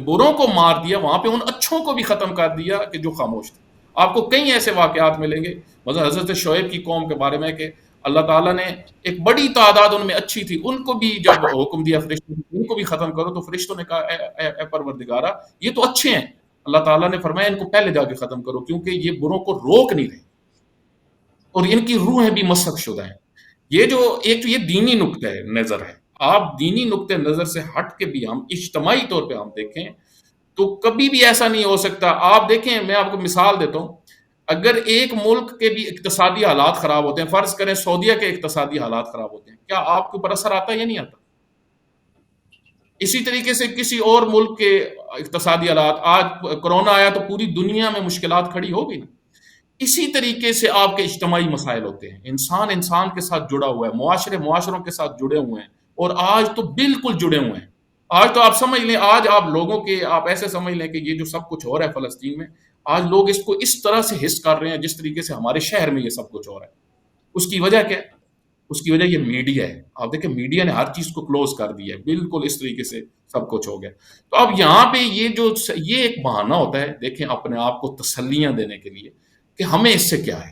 بروں کو مار دیا، وہاں پہ ان اچھوں کو بھی ختم کر دیا کہ جو خاموش تھے. آپ کو کئی ایسے واقعات ملیں گے، مثلا حضرت شعیب کی قوم کے بارے میں، کہ اللہ تعالیٰ نے ایک بڑی تعداد ان میں اچھی تھی، ان کو بھی جب حکم دیا فرشتوں نے ان کو بھی ختم کرو، تو فرشتوں نے کہا اے پروردگارا، یہ تو اچھے ہیں. اللہ تعالیٰ نے فرمایا ان کو پہلے جا کے ختم کرو، کیونکہ یہ بروں کو روک نہیں رہے اور ان کی روحیں بھی مسخ شدہ ہیں. یہ جو ایک تو یہ دینی نقطہ نظر ہے. آپ دینی نقطہ نظر سے ہٹ کے بھی ہم اجتماعی طور پہ ہم دیکھیں تو کبھی بھی ایسا نہیں ہو سکتا. آپ دیکھیں، میں آپ کو مثال دیتا ہوں. اگر ایک ملک کے بھی اقتصادی حالات خراب ہوتے ہیں، فرض کریں سعودیہ کے اقتصادی حالات خراب ہوتے ہیں، کیا آپ کے اوپر اثر آتا ہے یا نہیں آتا؟ اسی طریقے سے کسی اور ملک کے اقتصادی حالات، آج کرونا آیا تو پوری دنیا میں مشکلات کھڑی ہو گئی نا۔ اسی طریقے سے آپ کے اجتماعی مسائل ہوتے ہیں، انسان انسان کے ساتھ جڑا ہوا ہے، معاشرے معاشروں کے ساتھ جڑے ہوئے ہیں، اور آج تو بالکل جڑے ہوئے ہیں۔ آج تو آپ سمجھ لیں، آج آپ لوگوں کے آپ ایسے سمجھ لیں کہ یہ جو سب کچھ ہو رہا ہے فلسطین میں، آج لوگ اس کو اس طرح سے حس کر رہے ہیں جس طریقے سے ہمارے شہر میں یہ سب کچھ ہو رہا ہے۔ اس کی وجہ کیا ہے؟ اس کی وجہ یہ میڈیا ہے۔ آپ دیکھیں میڈیا نے ہر چیز کو کلوز کر دیا ہے، بالکل اس طریقے سے سب کچھ ہو گیا۔ تو اب یہاں پہ یہ ایک بہانہ ہوتا ہے، دیکھیں اپنے آپ کو تسلیاں دینے کے لیے کہ ہمیں اس سے کیا ہے،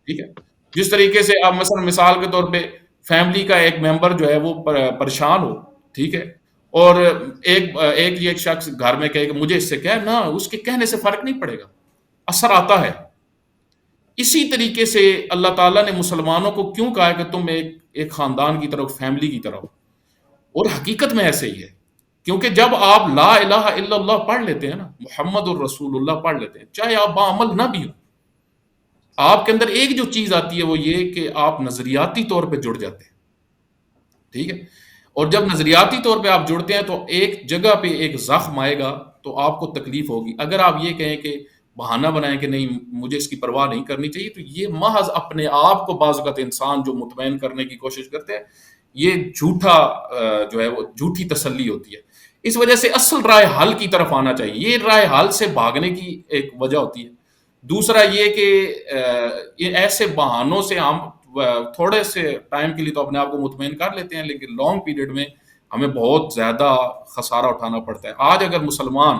ٹھیک ہے۔ جس طریقے سے آپ مثلا مثال کے طور پہ فیملی کا ایک ممبر جو ہے وہ پریشان ہو، ٹھیک ہے، اور ایک شخص گھر میں کہے کہ مجھے اس سے کیا ہے، نہ اس کے کہنے سے فرق نہیں پڑے گا، اثر آتا ہے۔ اسی طریقے سے اللہ تعالیٰ نے مسلمانوں کو کیوں کہا ہے کہ تم ایک خاندان کی طرف، فیملی کی طرف، اور حقیقت میں ایسے ہی ہے، کیونکہ جب آپ لا الہ الا اللہ پڑھ لیتے ہیں نا، محمد الرسول اللہ پڑھ لیتے ہیں، چاہے آپ باعمل نہ بھی ہو، آپ کے اندر ایک جو چیز آتی ہے وہ یہ کہ آپ نظریاتی طور پہ جڑ جاتے ہیں، ٹھیک ہے۔ اور جب نظریاتی طور پہ آپ جڑتے ہیں تو ایک جگہ پہ ایک زخم آئے گا تو آپ کو تکلیف ہوگی۔ اگر آپ یہ کہیں کہ بہانہ بنائیں کہ نہیں مجھے اس کی پرواہ نہیں کرنی چاہیے، تو یہ محض اپنے آپ کو بعض اوقات انسان جو مطمئن کرنے کی کوشش کرتے ہیں، یہ جھوٹا جو ہے وہ جھوٹی تسلی ہوتی ہے۔ اس وجہ سے اصل رائے حل کی طرف آنا چاہیے، یہ رائے حل سے بھاگنے کی ایک وجہ ہوتی ہے۔ دوسرا یہ کہ یہ ایسے بہانوں سے ہم تھوڑے سے ٹائم کے لیے تو اپنے آپ کو مطمئن کر لیتے ہیں، لیکن لانگ پیریڈ میں ہمیں بہت زیادہ خسارہ اٹھانا پڑتا ہے۔ آج اگر مسلمان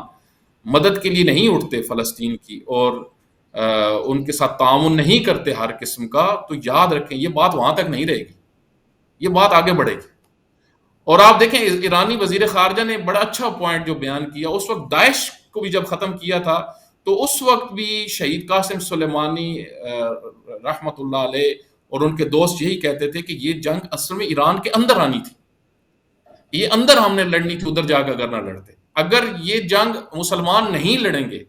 مدد کے لیے نہیں اٹھتے فلسطین کی، اور ان کے ساتھ تعاون نہیں کرتے ہر قسم کا، تو یاد رکھیں یہ بات وہاں تک نہیں رہے گی، یہ بات آگے بڑھے گی۔ اور آپ دیکھیں ایرانی وزیر خارجہ نے بڑا اچھا پوائنٹ جو بیان کیا، اس وقت داعش کو بھی جب ختم کیا تھا تو اس وقت بھی شہید قاسم سلیمانی رحمۃ اللہ علیہ اور ان کے دوست یہی کہتے تھے کہ یہ جنگ اصل میں ایران کے اندر آنی تھی، یہ اندر ہم نے لڑنی تھی، ادھر جا کے اگر نہ لڑتے۔ اگر یہ جنگ مسلمان نہیں لڑیں گے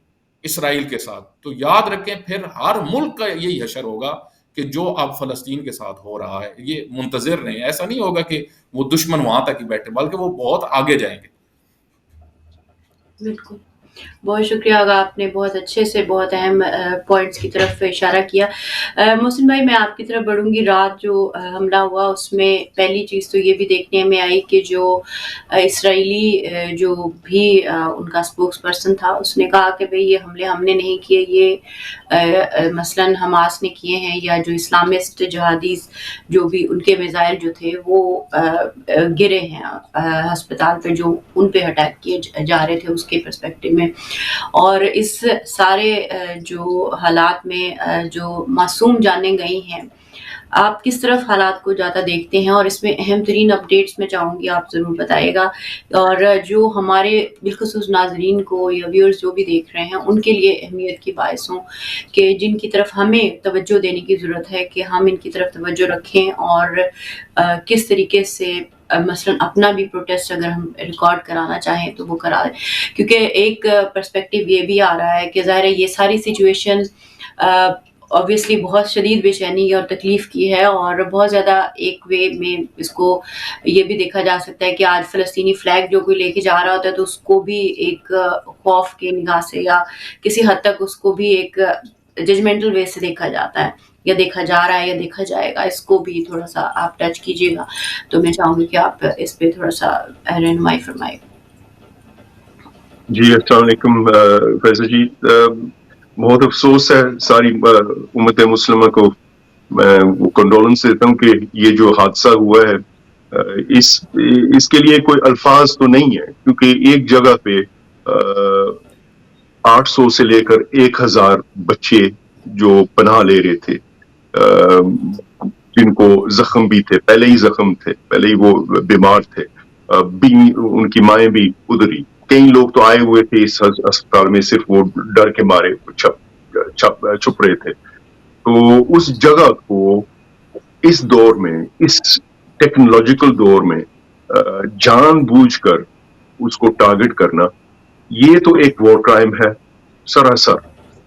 اسرائیل کے ساتھ تو یاد رکھیں پھر ہر ملک کا یہی حشر ہوگا کہ جو اب فلسطین کے ساتھ ہو رہا ہے۔ یہ منتظر نہیں، ایسا نہیں ہوگا کہ وہ دشمن وہاں تک ہی بیٹھے، بلکہ وہ بہت آگے جائیں گے۔ بالکل، بہت شکریہ آغا، آپ نے بہت اچھے سے بہت اہم پوائنٹس کی طرف اشارہ کیا۔ محسن بھائی میں آپ کی طرف بڑھوں گی۔ رات جو حملہ ہوا اس میں پہلی چیز تو یہ بھی دیکھنے میں آئی کہ جو اسرائیلی جو بھی ان کا اسپوکس پرسن تھا، اس نے کہا کہ بھئی یہ حملے ہم نے نہیں کیے، یہ مثلاً حماس نے کیے ہیں، یا جو اسلامسٹ جہادیز جو بھی ان کے میزائل جو تھے وہ گرے ہیں ہسپتال پہ، جو ان پہ اٹیک کیے جا رہے تھے اس کے پرسپیکٹو میں۔ اور اس سارے جو حالات میں جو معصوم جانیں گئی ہیں، آپ کس طرف حالات کو زیادہ دیکھتے ہیں؟ اور اس میں اہم ترین اپڈیٹس میں چاہوں گی آپ ضرور بتائیے گا، اور جو ہمارے بالخصوص ناظرین کو یا ویورز جو بھی دیکھ رہے ہیں ان کے لیے اہمیت کی باعث ہوں، کہ جن کی طرف ہمیں توجہ دینے کی ضرورت ہے کہ ہم ان کی طرف توجہ رکھیں، اور کس طریقے سے مثلاً اپنا بھی پروٹیسٹ اگر ہم ریکارڈ کرانا چاہیں تو وہ کرا دیں، کیونکہ ایک پرسپیکٹیو یہ بھی آ رہا ہے کہ ظاہر ہے یہ ساری سچویشن obviously بہت شدید بے چینی اور تکلیف کی ہے، اور بہت زیادہ ایک وے میں اس کو یہ بھی دیکھا جا سکتا ہے کہ آج فلسطینی فلیگ جو کوئی لے کے جا رہا ہوتا ہے تو اس کو بھی ایک خوف کے نگاہ سے یا کسی حد تک اس کو بھی ایک ججمنٹل وے سے دیکھا جاتا ہے، یا دیکھا جا رہا ہے یا دیکھا جائے گا۔ اس کو بھی تھوڑا سا آپ ٹچ کیجیے گا، تو میں چاہوں گی کہ آپ اس پہ تھوڑا سا رہنمائی فرمائے۔ جی السلام علیکم فیصل جی، بہت افسوس ہے ساری امت مسلمہ کو، میں کنڈولنس دیتا ہوں کہ یہ جو حادثہ ہوا ہے اس کے لیے کوئی الفاظ تو نہیں ہے، کیونکہ ایک جگہ پہ 800 سے لے کر 1000 بچے جو پناہ لے رہے تھے، جن کو زخم بھی تھے، پہلے ہی زخم تھے، پہلے ہی وہ بیمار تھے، ان کی مائیں بھی ادھری، کئی لوگ تو آئے ہوئے تھے اس اسپتال میں صرف وہ ڈر کے مارے چھپ رہے تھے۔ تو اس جگہ کو اس دور میں، اس ٹیکنالوجیکل دور میں جان بوجھ کر اس کو ٹارگٹ کرنا، یہ تو ایک وار کرائم ہے سراسر۔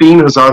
3000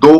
2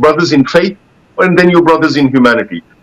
brothers in faith, and then your brothers in humanity,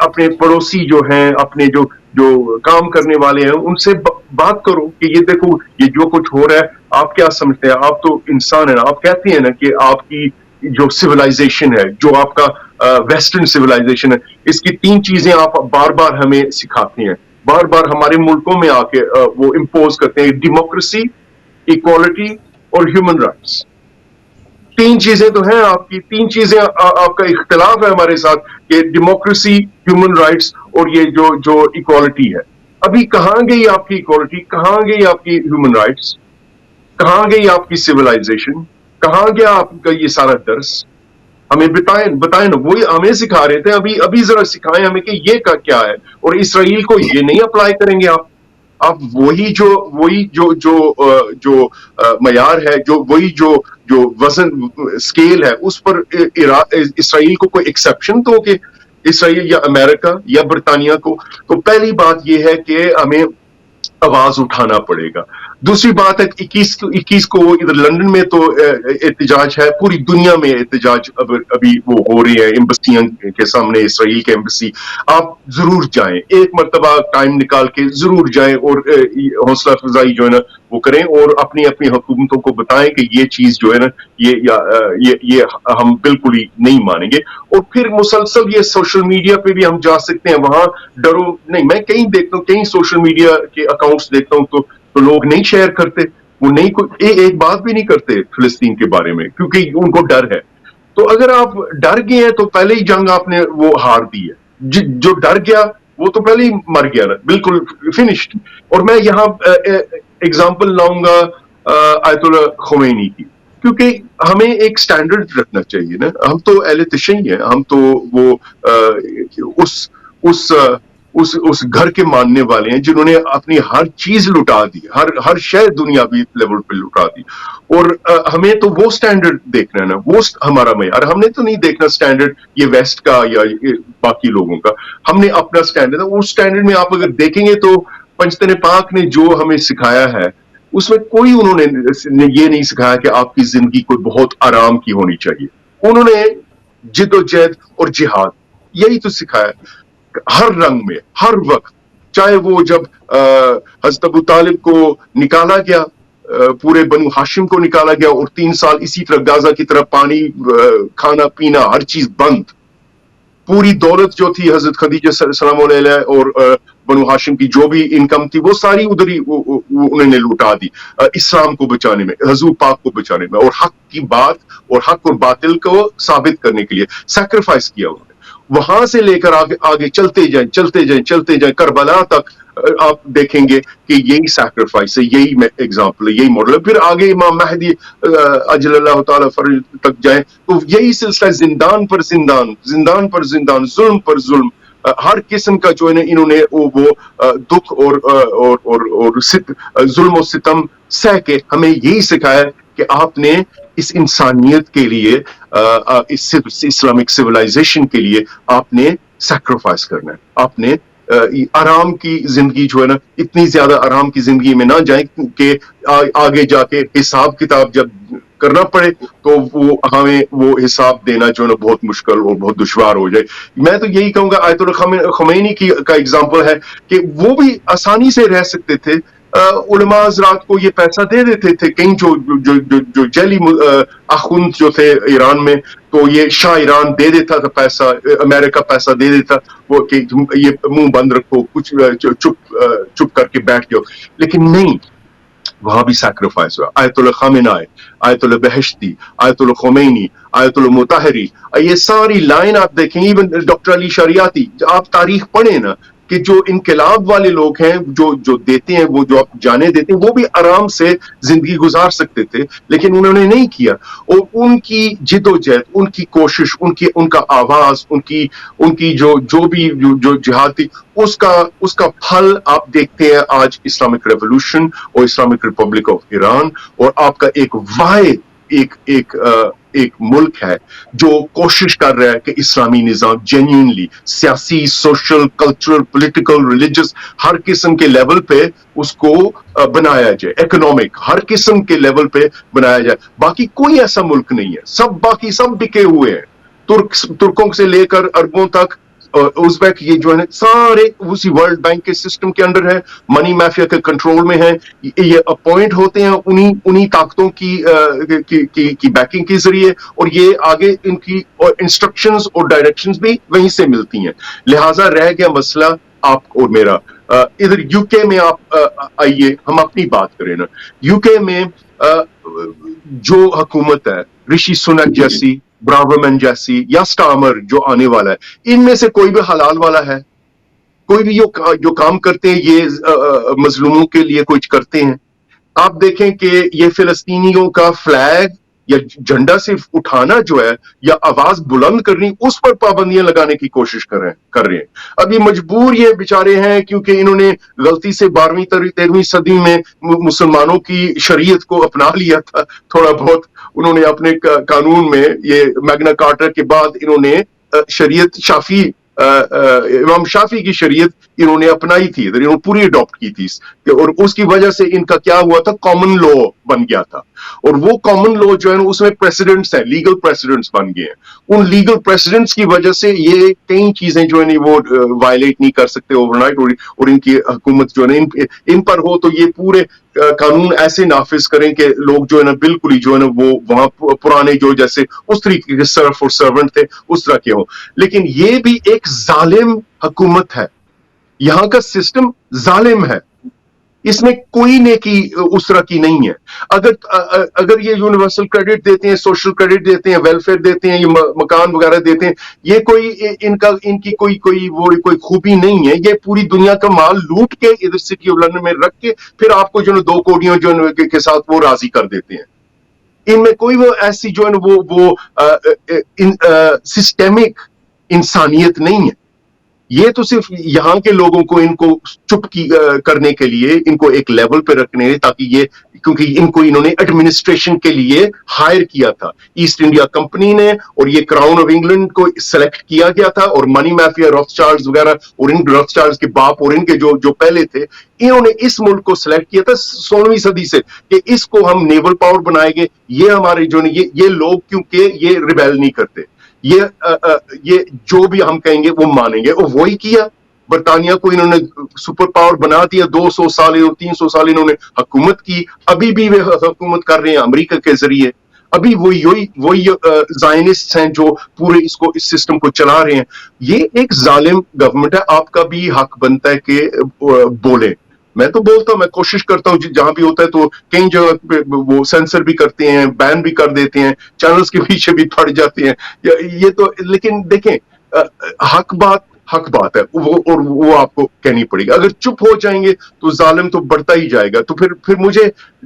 اپنے پڑوسی جو ہیں, اپنے جو کام کرنے والے ہیں, ان سے بات کرو کہ یہ دیکھو یہ جو کچھ ہو رہا ہے آپ کیا سمجھتے ہیں, آپ تو انسان ہیں نا, آپ کہتے ہیں نا کہ آپ کی جو سویلائزیشن ہے, جو آپ کا ویسٹرن سویلائزیشن ہے, اس کی 3 چیزیں آپ بار بار ہمیں سکھاتے ہیں, بار بار ہمارے ملکوں میں آ کے وہ امپوز کرتے ہیں, ڈیموکریسی, ایکوالٹی اور ہیومن رائٹس. 3 چیزیں تو ہیں آپ کی, 3 چیزیں آپ کا اختلاف ہے ہمارے ساتھ کہ ڈیموکریسی, ہیومن رائٹس اور یہ جو ایکوالٹی ہے. ابھی کہاں گئی آپ کی ایکوالٹی, کہاں گئی آپ کی ہیومن رائٹس, کہاں گئی آپ کی سویلائزیشن, کہاں گیا آپ کا یہ سارا درس؟ ہمیں بتائیں نا, وہی ہمیں سکھا رہے تھے, ابھی ذرا سکھائیں ہمیں کہ یہ کیا ہے, اور اسرائیل کو یہ نہیں اپلائی کریں گے آپ وہی جو معیار ہے, وہی جو وزن اسکیل ہے, اس پر اسرائیل کو کوئی ایکسیپشن تو کہ اسرائیل یا امریکہ یا برطانیہ کو. تو پہلی بات یہ ہے کہ ہمیں آواز اٹھانا پڑے گا. دوسری بات ہے 21 کو ادھر لندن میں تو احتجاج ہے, پوری دنیا میں احتجاج ابھی وہ ہو رہی ہے ایمبسیاں کے سامنے, اسرائیل کے ایمبسی. آپ ضرور جائیں, ایک مرتبہ ٹائم نکال کے ضرور جائیں اور حوصلہ افزائی جو ہے نا وہ کریں, اور اپنی حکومتوں کو بتائیں کہ یہ چیز جو ہے نا یہ ہم بالکل ہی نہیں مانیں گے. اور پھر مسلسل یہ سوشل میڈیا پہ بھی ہم جا سکتے ہیں, وہاں ڈرو نہیں. میں کہیں دیکھتا ہوں, کہیں سوشل میڈیا کے اکاؤنٹس دیکھتا ہوں تو لوگ نہیں شیئر کرتے, وہ نہیں ایک بات بھی نہیں کرتے فلسطین کے بارے میں, کیونکہ ان کو ڈر ہے. تو اگر آپ ڈر گئے ہیں تو پہلے ہی جنگ آپ نے وہ ہار دی ہے. جو ڈر گیا وہ تو پہلے ہی مر گیا نا, بالکل فنشڈ. اور میں یہاں ایگزامپل لاؤں گا آیت اللہ خمینی کی, کیونکہ ہمیں ایک سٹینڈرڈ رکھنا چاہیے نا. ہم تو اہل تشیع ہیں, ہم تو وہ اس گھر کے ماننے والے ہیں جنہوں نے اپنی ہر چیز لٹا دی, ہر شے دنیاوی لیول پہ لٹا دی. اور ہمیں تو وہ سٹینڈرڈ دیکھنا ہے نا, وہ ہمارا معیار. ہم نے تو نہیں دیکھنا سٹینڈرڈ یہ ویسٹ کا یا باقی لوگوں کا, ہم نے اپنا سٹینڈرڈ. اس سٹینڈرڈ میں آپ اگر دیکھیں گے تو پنجتن پاک نے جو ہمیں سکھایا ہے اس میں کوئی انہوں نے یہ نہیں سکھایا کہ آپ کی زندگی کوئی بہت آرام کی ہونی چاہیے. انہوں نے جد و جہد اور جہاد یہی تو سکھایا ہر رنگ میں, ہر وقت. چاہے وہ جب حضرت ابو طالب کو نکالا گیا, پورے بنو ہاشم کو نکالا گیا, اور 3 سال اسی طرح غازہ کی طرح پانی, کھانا پینا ہر چیز بند. پوری دولت جو تھی حضرت خدیجہ سلام علیہ اور بنو ہاشم کی جو بھی انکم تھی وہ ساری ادھر ہی انہوں نے لوٹا دی, اسلام کو بچانے میں, حضور پاک کو بچانے میں, اور حق کی بات اور حق اور باطل کو ثابت کرنے کے لیے سیکریفائس کیا انہوں نے. وہاں سے لے کر آگے چلتے جائیں کربلا تک آپ دیکھیں گے کہ یہی سیکریفائس ہے, یہی ایگزامپل ہے, یہی ماڈل ہے. پھر آگے امام مہدی اجل اللہ تعالی فرج تک جائیں تو یہی سلسلہ, زندان پر زندان, زندان پر زندان, ظلم پر ظلم, ہر قسم کا جو ہے نا انہوں نے وہ دکھ اور ظلم و ستم سہ کے ہمیں یہی سکھایا کہ آپ نے اس انسانیت کے لیے, اس اسلامک سویلائزیشن کے لیے آپ نے سیکریفائس کرنا ہے. آپ نے آرام کی زندگی جو ہے نا, اتنی زیادہ آرام کی زندگی میں نہ جائیں کہ آگے جا کے حساب کتاب جب کرنا پڑے تو وہ ہمیں وہ حساب دینا جو ہے نا بہت مشکل اور بہت دشوار ہو جائے. میں تو یہی کہوں گا آیت اللہ خمینی کا ایگزامپل ہے کہ وہ بھی آسانی سے رہ سکتے تھے. علماء حضرات کو یہ پیسہ دے دیتے تھے, کہیں جو جیلی اخوند جو تھے ایران میں, تو یہ شاہ ایران دے دیتا تھا پیسہ, امریکہ پیسہ دے دیتا وہ کہ یہ منہ بند رکھو, کچھ چپ کر کے بیٹھ جاؤ. لیکن نہیں, وہاں بھی سیکریفائس ہوا. آیت اللہ خامنہ, آیت اللہ بہشتی, آیت اللہ خمینی, آیت اللہ مطہری, یہ ساری لائن آپ دیکھیں. ایون ڈاکٹر علی شریعتی, آپ تاریخ پڑھیں نا کہ جو انقلاب والے لوگ ہیں جو دیتے ہیں, وہ جو آپ جانے دیتے ہیں, وہ بھی آرام سے زندگی گزار سکتے تھے, لیکن انہوں نے نہیں کیا. اور ان کی جد و جہد, ان کی کوشش, ان کا آواز, ان کی جو بھی جہاد تھی, اس کا پھل آپ دیکھتے ہیں آج اسلامک ریولوشن اور اسلامک ریپبلک آف ایران. اور آپ کا ایک واحد ایک ملک ہے جو کوشش کر رہا ہے کہ اسلامی نظام جینیونلی سیاسی, سوشل, کلچرل, پولیٹیکل, ریلیجس, ہر قسم کے لیول پہ اس کو بنایا جائے, اکنامک ہر قسم کے لیول پہ بنایا جائے. باقی کوئی ایسا ملک نہیں ہے, باقی سب بکے ہوئے ہیں, ترکوں سے لے کر عربوں تک ازبیک یہ جو ہے سارے اسی ورلڈ بینک کے سسٹم کے انڈر ہے, منی مافیا کے کنٹرول میں ہے, یہ اپوائنٹ ہوتے ہیں انہی طاقتوں کی بیکنگ کے ذریعے, اور یہ آگے ان کی انسٹرکشنز اور ڈائریکشنز بھی وہیں سے ملتی ہیں. لہٰذا رہ گیا مسئلہ آپ اور میرا. ادھر یو کے میں آپ آئیے, ہم اپنی بات کریں نا. یو کے میں جو حکومت ہے, رشی سنک جیسی, براورمن جیسی, یا سٹارمر جو آنے والا ہے, ان میں سے کوئی بھی حلال والا ہے؟ کوئی بھی جو کام کرتے ہیں یہ مظلوموں کے لیے کچھ کرتے ہیں؟ آپ دیکھیں کہ یہ فلسطینیوں کا فلیگ یا جھنڈا صرف اٹھانا جو ہے, یا آواز بلند کرنی, اس پر پابندیاں لگانے کی کوشش کر رہے ہیں. اب یہ مجبور یہ بیچارے ہیں کیونکہ انہوں نے غلطی سے 12ویں 13ویں صدی میں مسلمانوں کی شریعت کو اپنا لیا تھا تھوڑا بہت. انہوں نے اپنے قانون میں, یہ میگنا کارٹر کے بعد انہوں نے شریعت امام شافی کی شریعت انہوں نے اپنائی تھی, انہوں نے پوری اڈاپٹ کی تھی, اور اس کی وجہ سے ان کا کیا ہوا تھا, کامن لا بن گیا تھا. اور وہ کامن لا جو ہے اس میں پریسیڈنٹس ہیں, لیگل پریسیڈنٹس بن گئے ہیں. ان لیگل پریسیڈنٹس کی وجہ سے یہ کئی چیزیں جو ہے وہ وائلیٹ نہیں کر سکتے اوور نائٹ, اور ان کی حکومت جو ہے ان پر ہو تو یہ پورے قانون ایسے نافذ کریں کہ لوگ جو ہے نا بالکل ہی جو ہے نا وہ وہاں پرانے جو جیسے اس طریقے کے سرف اور سرونٹ تھے اس طرح کے ہوں. لیکن یہ بھی ایک ظالم حکومت ہے, یہاں کا سسٹم ظالم ہے, اس میں کوئی نیکی اس طرح کی نہیں ہے. اگر یہ یونیورسل کریڈٹ دیتے ہیں, سوشل کریڈٹ دیتے ہیں, ویلفیئر دیتے ہیں, یہ مکان وغیرہ دیتے ہیں, یہ کوئی ان کی کوئی خوبی نہیں ہے. یہ پوری دنیا کا مال لوٹ کے ادھر سٹی آف لندن میں رکھ کے پھر آپ کو جو ہے 2 کوڑیوں جو کے ساتھ وہ راضی کر دیتے ہیں. ان میں کوئی وہ ایسی جو ہے وہ سسٹمک انسانیت نہیں ہے. یہ تو صرف یہاں کے لوگوں کو ان کو چپ کرنے کے لیے, ان کو ایک لیول پہ رکھنے, تاکہ کیونکہ انہوں نے ایڈمنسٹریشن کے لیے ہائر کیا تھا ایسٹ انڈیا کمپنی نے, اور یہ کراؤن آف انگلینڈ کو سلیکٹ کیا گیا تھا, اور منی مافیا روتھشائلڈز وغیرہ اور ان روتھشائلڈز کے باپ اور ان کے جو پہلے تھے, انہوں نے اس ملک کو سلیکٹ کیا تھا 16ویں صدی سے کہ اس کو ہم نیول پاور بنائیں گے. یہ ہمارے جو یہ لوگ کیونکہ یہ ریبیل نہیں کرتے, یہ جو بھی ہم کہیں گے وہ مانیں گے, اور وہی کیا. برطانیہ کو انہوں نے سپر پاور بنا دیا, 200 سال 300 سال انہوں نے حکومت کی, ابھی بھی وہ حکومت کر رہے ہیں امریکہ کے ذریعے. ابھی وہی زائنسٹ ہیں جو پورے اس سسٹم کو چلا رہے ہیں. یہ ایک ظالم گورنمنٹ ہے, آپ کا بھی حق بنتا ہے کہ بولے. میں تو بولتا ہوں, میں کوشش کرتا ہوں جہاں بھی ہوتا ہے تو کئی جگہ پہ وہ سینسر بھی کرتے ہیں, بین بھی کر دیتے ہیں, چینلز کے پیچھے بھی پڑ جاتے ہیں. یہ تو لیکن دیکھیں حق بات ہے, وہ آپ کو کہنی پڑے گی. اگر چپ ہو جائیں گے تو ظالم تو بڑھتا ہی جائے گا. تو پھر مجھے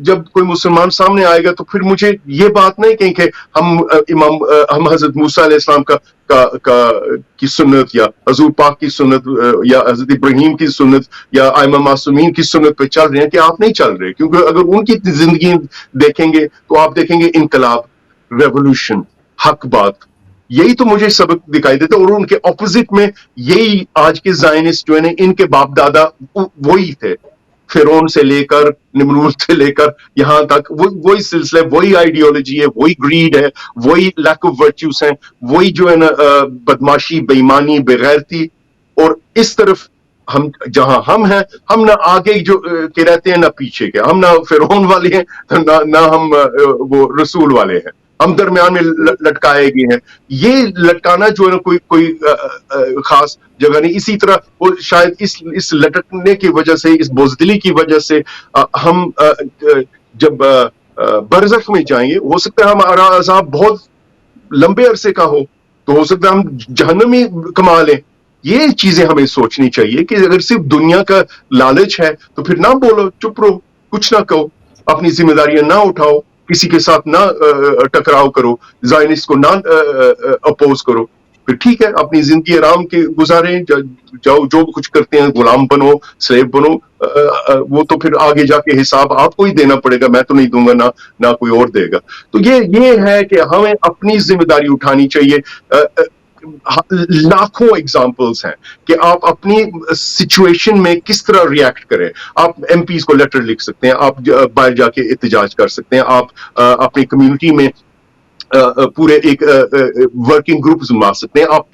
جب کوئی مسلمان سامنے آئے گا تو پھر مجھے یہ بات نہیں کہیں کہ ہم حضرت موسیٰ علیہ السلام کی سنت, یا حضور پاک کی سنت, یا حضرت ابراہیم کی سنت, یا ائمہ معصومین کی سنت پہ چل رہے ہیں, کہ آپ نہیں چل رہے. کیونکہ اگر ان کی زندگی دیکھیں گے تو آپ دیکھیں گے انقلاب, ریولوشن, حق بات, یہی تو مجھے سبق دکھائی دیتا. اور ان کے اپوزٹ میں یہی آج کے زائنسٹ جو ہے ان کے باپ دادا وہی تھے, فرعون سے لے کر نمرود سے لے کر یہاں تک وہی سلسلہ, وہی آئیڈیالوجی ہے, وہی گریڈ ہے, وہی لیک آف ورچوز ہیں, وہی جو ہے نا بدماشی, بےایمانی, بےغیرتی. اور اس طرف جہاں ہم ہیں, ہم نہ آگے جو کے رہتے ہیں نہ پیچھے کے, ہم نہ فرعون والے ہیں نہ ہم وہ رسول والے ہیں, ہم درمیان میں لٹکائے گئے ہیں. یہ لٹکانا جو ہے نا کوئی خاص جگہ نہیں. اسی طرح شاید اس لٹکنے کی وجہ سے, اس بزدلی کی وجہ سے ہم جب برزخ میں جائیں گے, ہو سکتا ہے ہمارا عذاب بہت لمبے عرصے کا ہو, تو ہو سکتا ہے ہم جہنم ہی کما لیں. یہ چیزیں ہمیں سوچنی چاہیے کہ اگر صرف دنیا کا لالچ ہے تو پھر نہ بولو, چپ رہو, کچھ نہ کہو, اپنی ذمہ داریاں نہ اٹھاؤ, کسی کے ساتھ نہ ٹکراؤ کرو, زائنسٹ کو نہ اپوز کرو. پھر ٹھیک ہے, اپنی زندگی آرام کے گزاریں, جاؤ جو کچھ کرتے ہیں, غلام بنو, سلیب بنو, وہ تو پھر آگے جا کے حساب آپ کو ہی دینا پڑے گا, میں تو نہیں دوں گا, نہ کوئی اور دے گا. تو یہ ہے کہ ہمیں اپنی ذمہ داری اٹھانی چاہیے. لاکھوں ایگزامپلس ہیں کہ آپ اپنی سچویشن میں کس طرح ریئیکٹ کریں. آپ ایم پیز کو لیٹر لکھ سکتے ہیں, آپ باہر جا کے احتجاج کر سکتے ہیں, آپ اپنی کمیونٹی میں پورے ایک ورکنگ گروپ بنا سکتے ہیں, آپ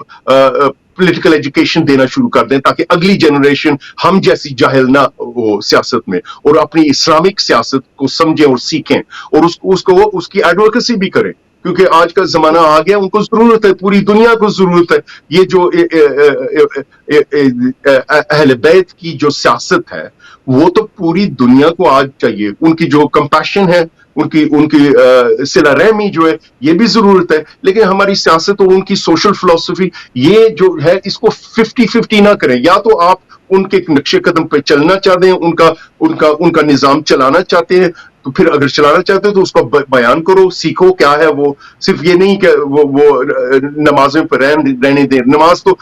پولیٹیکل ایجوکیشن دینا شروع کر دیں تاکہ اگلی جنریشن ہم جیسی جاہل نہ ہو سیاست میں, اور اپنی اسلامک سیاست کو سمجھیں اور سیکھیں, اور اس کی ایڈوکیسی بھی کریں, کیونکہ آج کا زمانہ آ گیا, ان کو ضرورت ہے, پوری دنیا کو ضرورت ہے. یہ جو اہل بیت کی جو سیاست ہے وہ تو پوری دنیا کو آج چاہیے. ان کی جو کمپیشن ہے, ان کی صلہ رحمی جو ہے, یہ بھی ضرورت ہے. لیکن ہماری سیاست اور ان کی سوشل فلسفی یہ جو ہے اس کو 50-50 نہ کریں. یا تو آپ ان کے نقش قدم پہ چلنا چاہتے ہیں, ان کا نظام چلانا چاہتے ہیں, تو پھر اگر چلانا چاہتے ہو تو اس کو بیان کرو, سیکھو کیا ہے وہ. صرف یہ نہیں کہ وہ نمازیں پہ رہنے دیں. نماز تو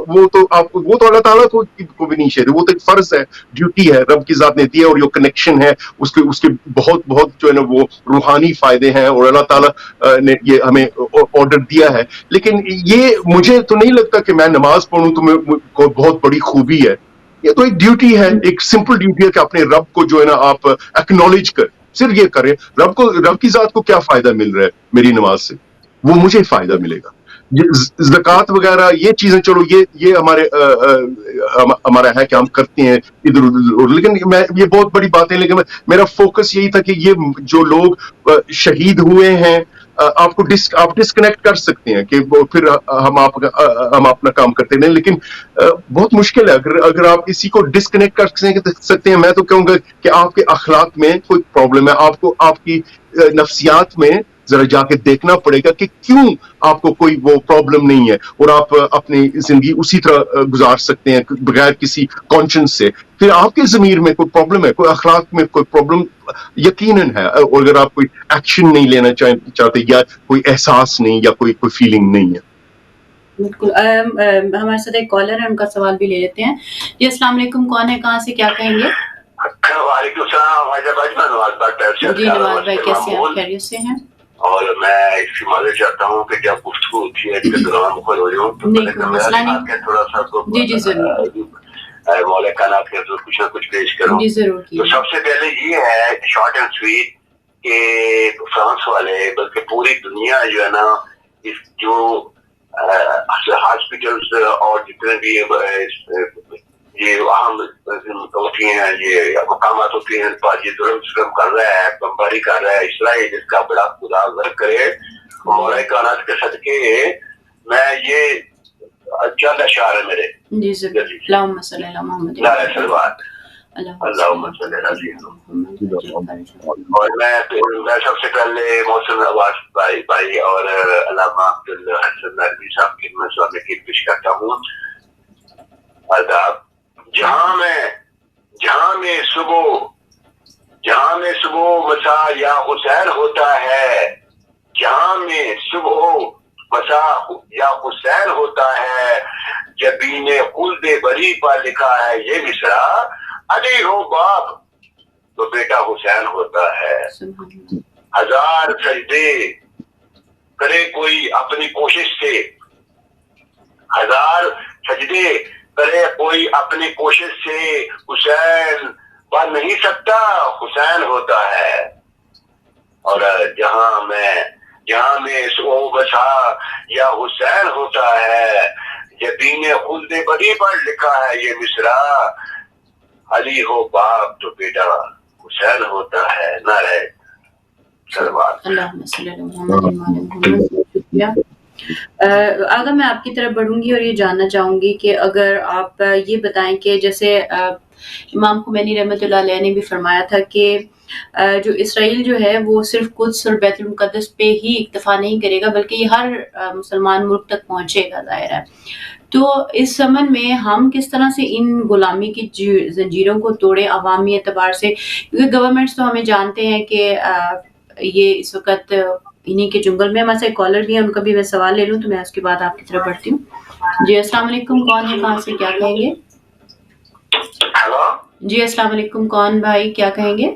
وہ تو اللہ تعالیٰ کو بھی نہیں شہر, وہ تو ایک فرض ہے, ڈیوٹی ہے, رب کی ذات نے دیا, اور یہ کنیکشن ہے اس کے بہت بہت جو ہے نا وہ روحانی فائدے ہیں, اور اللہ تعالیٰ نے یہ ہمیں آرڈر دیا ہے. لیکن یہ مجھے تو نہیں لگتا کہ میں نماز پڑھوں تو کو بہت بڑی خوبی ہے. یہ تو ایک ڈیوٹی ہے, ایک سمپل ڈیوٹی ہے کہ اپنے رب کو جو ہے نا آپ ایکنالج کریں, صرف یہ کریں. رب کی ذات کو کیا فائدہ مل رہا ہے میری نماز سے, وہ مجھے فائدہ ملے گا. زکوٰۃ وغیرہ یہ چیزیں چلو یہ ہمارا ہے کہ ہم کرتے ہیں ادھر ادھر, لیکن یہ بہت بڑی بات ہے. لیکن میرا فوکس یہی تھا کہ یہ جو لوگ شہید ہوئے ہیں آپ ڈسکنیکٹ کر سکتے ہیں کہ پھر ہم اپنا کام کرتے ہیں, لیکن بہت مشکل ہے. اگر آپ اسی کو ڈسکنیکٹ کر سکتے ہیں, میں تو کہوں گا کہ آپ کے اخلاق میں کوئی پرابلم ہے. آپ کو آپ کی نفسیات میں ذرا جا کے دیکھنا پڑے گا کہ کیوں آپ کو کوئی وہ پرابلم نہیں ہے, اور آپ اپنی زندگی اسی طرح گزار سکتے ہیں بغیر کسی کانشنس سے. پھر آپ کے ضمیر میں کوئی پرابلم ہے, کوئی اخلاق میں کوئی پرابلم یقیناً ہے. اور اگر آپ کوئی ایکشن نہیں لینا چاہتے, یا کوئی احساس نہیں, یا کوئی فیلنگ نہیں ہے. بالکل. ہمارے ساتھ ایک کالر ہے, ان کا سوال بھی لے لیتے ہیں. جی السلام علیکم, کون ہے, کہاں سے, کیا کہیں گے؟ وعلیکم السلام. جی نواز بھائی کیسے ہیں, خیریت سے ہیں؟ اور میں اس کی معذرت چاہتا ہوں کہ جب گفتگو ہوتی ہے اس کے دوران مخل ہو رہی ہوں تو مسئلہ نہیں, تھوڑا سا جی ضرور مولا کائنات کے حضور کچھ نہ کچھ پیش کروں. جی ضرور. تو سب سے پہلے یہ ہے شارٹ اینڈ سویٹ کہ فرانس والے بلکہ پوری دنیا جو ہے نا اس جو ہاسپٹلس اور جتنے بھی یہ اہم ہوتی ہیں, یہ مقامات ہوتی ہیں, یہ ظلم کر رہا ہے, بمباری کر رہا ہے اسرائیل, اس کا بڑا خدا غرق کرے. مولا کائنات کے صدقے میں یہ چند اشعار ہے میرے. جی ضرور. اللہم صلی علی محمد اللہم صلی علی محمد. اور میں سب سے پہلے محسن عباس بھائی اور علامہ عبدالحسن نقوی صاحب کی میں سلام پیش کرتا ہوں. آداب. جہاں میں صبح مسا یا حسین ہوتا ہے, جہاں میں صبح مسا یا حسین ہوتا ہے, جبین خلد بری پر لکھا ہے یہ مصرع, علی ہو باپ تو بیٹا حسین ہوتا ہے. ہزار سجدے کرے کوئی اپنی کوشش سے, ہزار سجدے کرے کوئی اپنی کوشش سے, حسین بن نہیں سکتا حسین ہوتا ہے. اور جہاں میں سو بسا یا حسین ہوتا ہے, جبین خلد بری پر لکھا ہے یہ مصرع, علی ہو باپ تو بیٹا حسین ہوتا ہے. نعرہ سلوات. اللہم صلی علی محمد. شکریہ. آگے میں آپ کی طرف بڑھوں گی اور یہ جاننا چاہوں گی کہ اگر آپ یہ بتائیں کہ جیسے امام خمینی رحمۃ اللہ علیہ نے بھی فرمایا تھا کہ جو اسرائیل جو ہے وہ صرف قدس اور بیت المقدس پہ ہی اکتفا نہیں کرے گا بلکہ یہ ہر مسلمان ملک تک پہنچے گا, ظاہر ہے. تو اس زمن میں ہم کس طرح سے ان غلامی کی زنجیروں کو توڑیں عوامی اعتبار سے, کیونکہ گورنمنٹس تو ہمیں جانتے ہیں کہ یہ اس وقت انہی کے جنگل میں. ہمارے سے کالر بھی ہیں, ان کا بھی میں سوال لے لوں تو میں اس کے بعد آپ کی طرف بڑھتی ہوں. جی السلام علیکم, کون ہے, کہاں سے, کیا کہیں گے؟ ہیلو. جی السلام علیکم, کون بھائی, کیا کہیں گے؟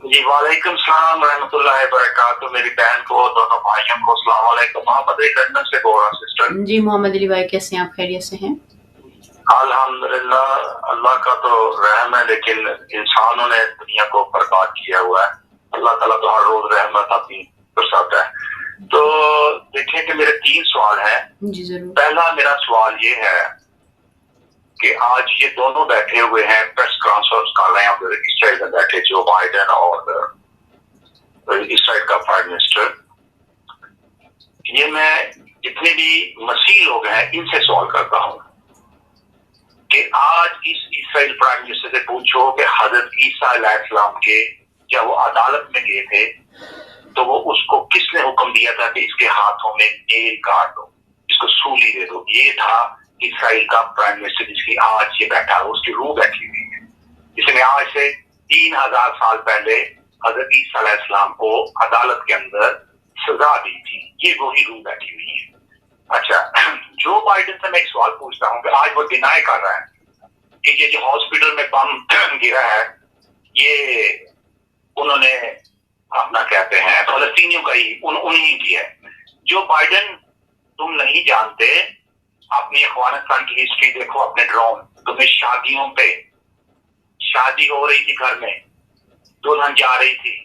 جی وعلیکم السلام رحمۃ اللہ وبرکاتہ. میری بہن کو, دونوں بھائیوں کو السلام علیکم. محمد علی لندن سے بول رہا ہوں سسٹر. جی محمد علی بھائی کیسے ہیں آپ, خیریت سے ہیں؟ الحمدللہ, اللہ کا تو رحم ہے, لیکن انسانوں نے دنیا کو برباد کیا ہوا ہے. اللہ تعالیٰ تو ہر روز رحمت اپنی برساتا ہے. تو دیکھیں کہ میرے 3 سوال ہیں. جی ضرور. پہلا میرا سوال یہ ہے کہ آج یہ دونوں بیٹھے ہوئے ہیں پریس کانفرنس کر رہے ہیں اسرائیل میں بیٹھے جو بائیڈن اور اسرائیل کا پرائم منسٹر. یہ میں جتنے بھی مسیح لوگ ہیں ان سے سوال کرتا ہوں کہ آج اس اسرائیل پرائم منسٹر سے پوچھو کہ حضرت عیسیٰ علیہ السلام کے جب وہ عدالت میں گئے تھے تو وہ اس کو کس نے حکم دیا تھا کہ اس کے ہاتھوں میں نیل کاٹ دو, اس کو سولی دے دو. یہ تھا اسرائیل کا پرائم منسٹر جس کی آج یہ بیٹھا ہے, اس کی روح بیٹھی ہوئی ہے, جس نے آج سے 3000 سال پہلے حضرت عیسیٰ علیہ السلام کو عدالت کے اندر سزا دی تھی. یہ وہی روح بیٹھی ہوئی ہے. اچھا, جو بائیڈن سے میں ایک سوال پوچھتا ہوں کہ آج وہ ڈینائی کر رہا ہے کہ یہ جو ہاسپٹل میں بم گرا ہے یہ انہوں نے اپنا کہتے ہیں فلسطینیوں کا ہی انہیں کی ہے. جو بائیڈن تم نہیں جانتے, اپنی افغانستان کی ہسٹری دیکھو, اپنے ڈرون تمہیں شادیوں پہ شادی ہو رہی تھی, گھر میں دلہن جا رہی تھی,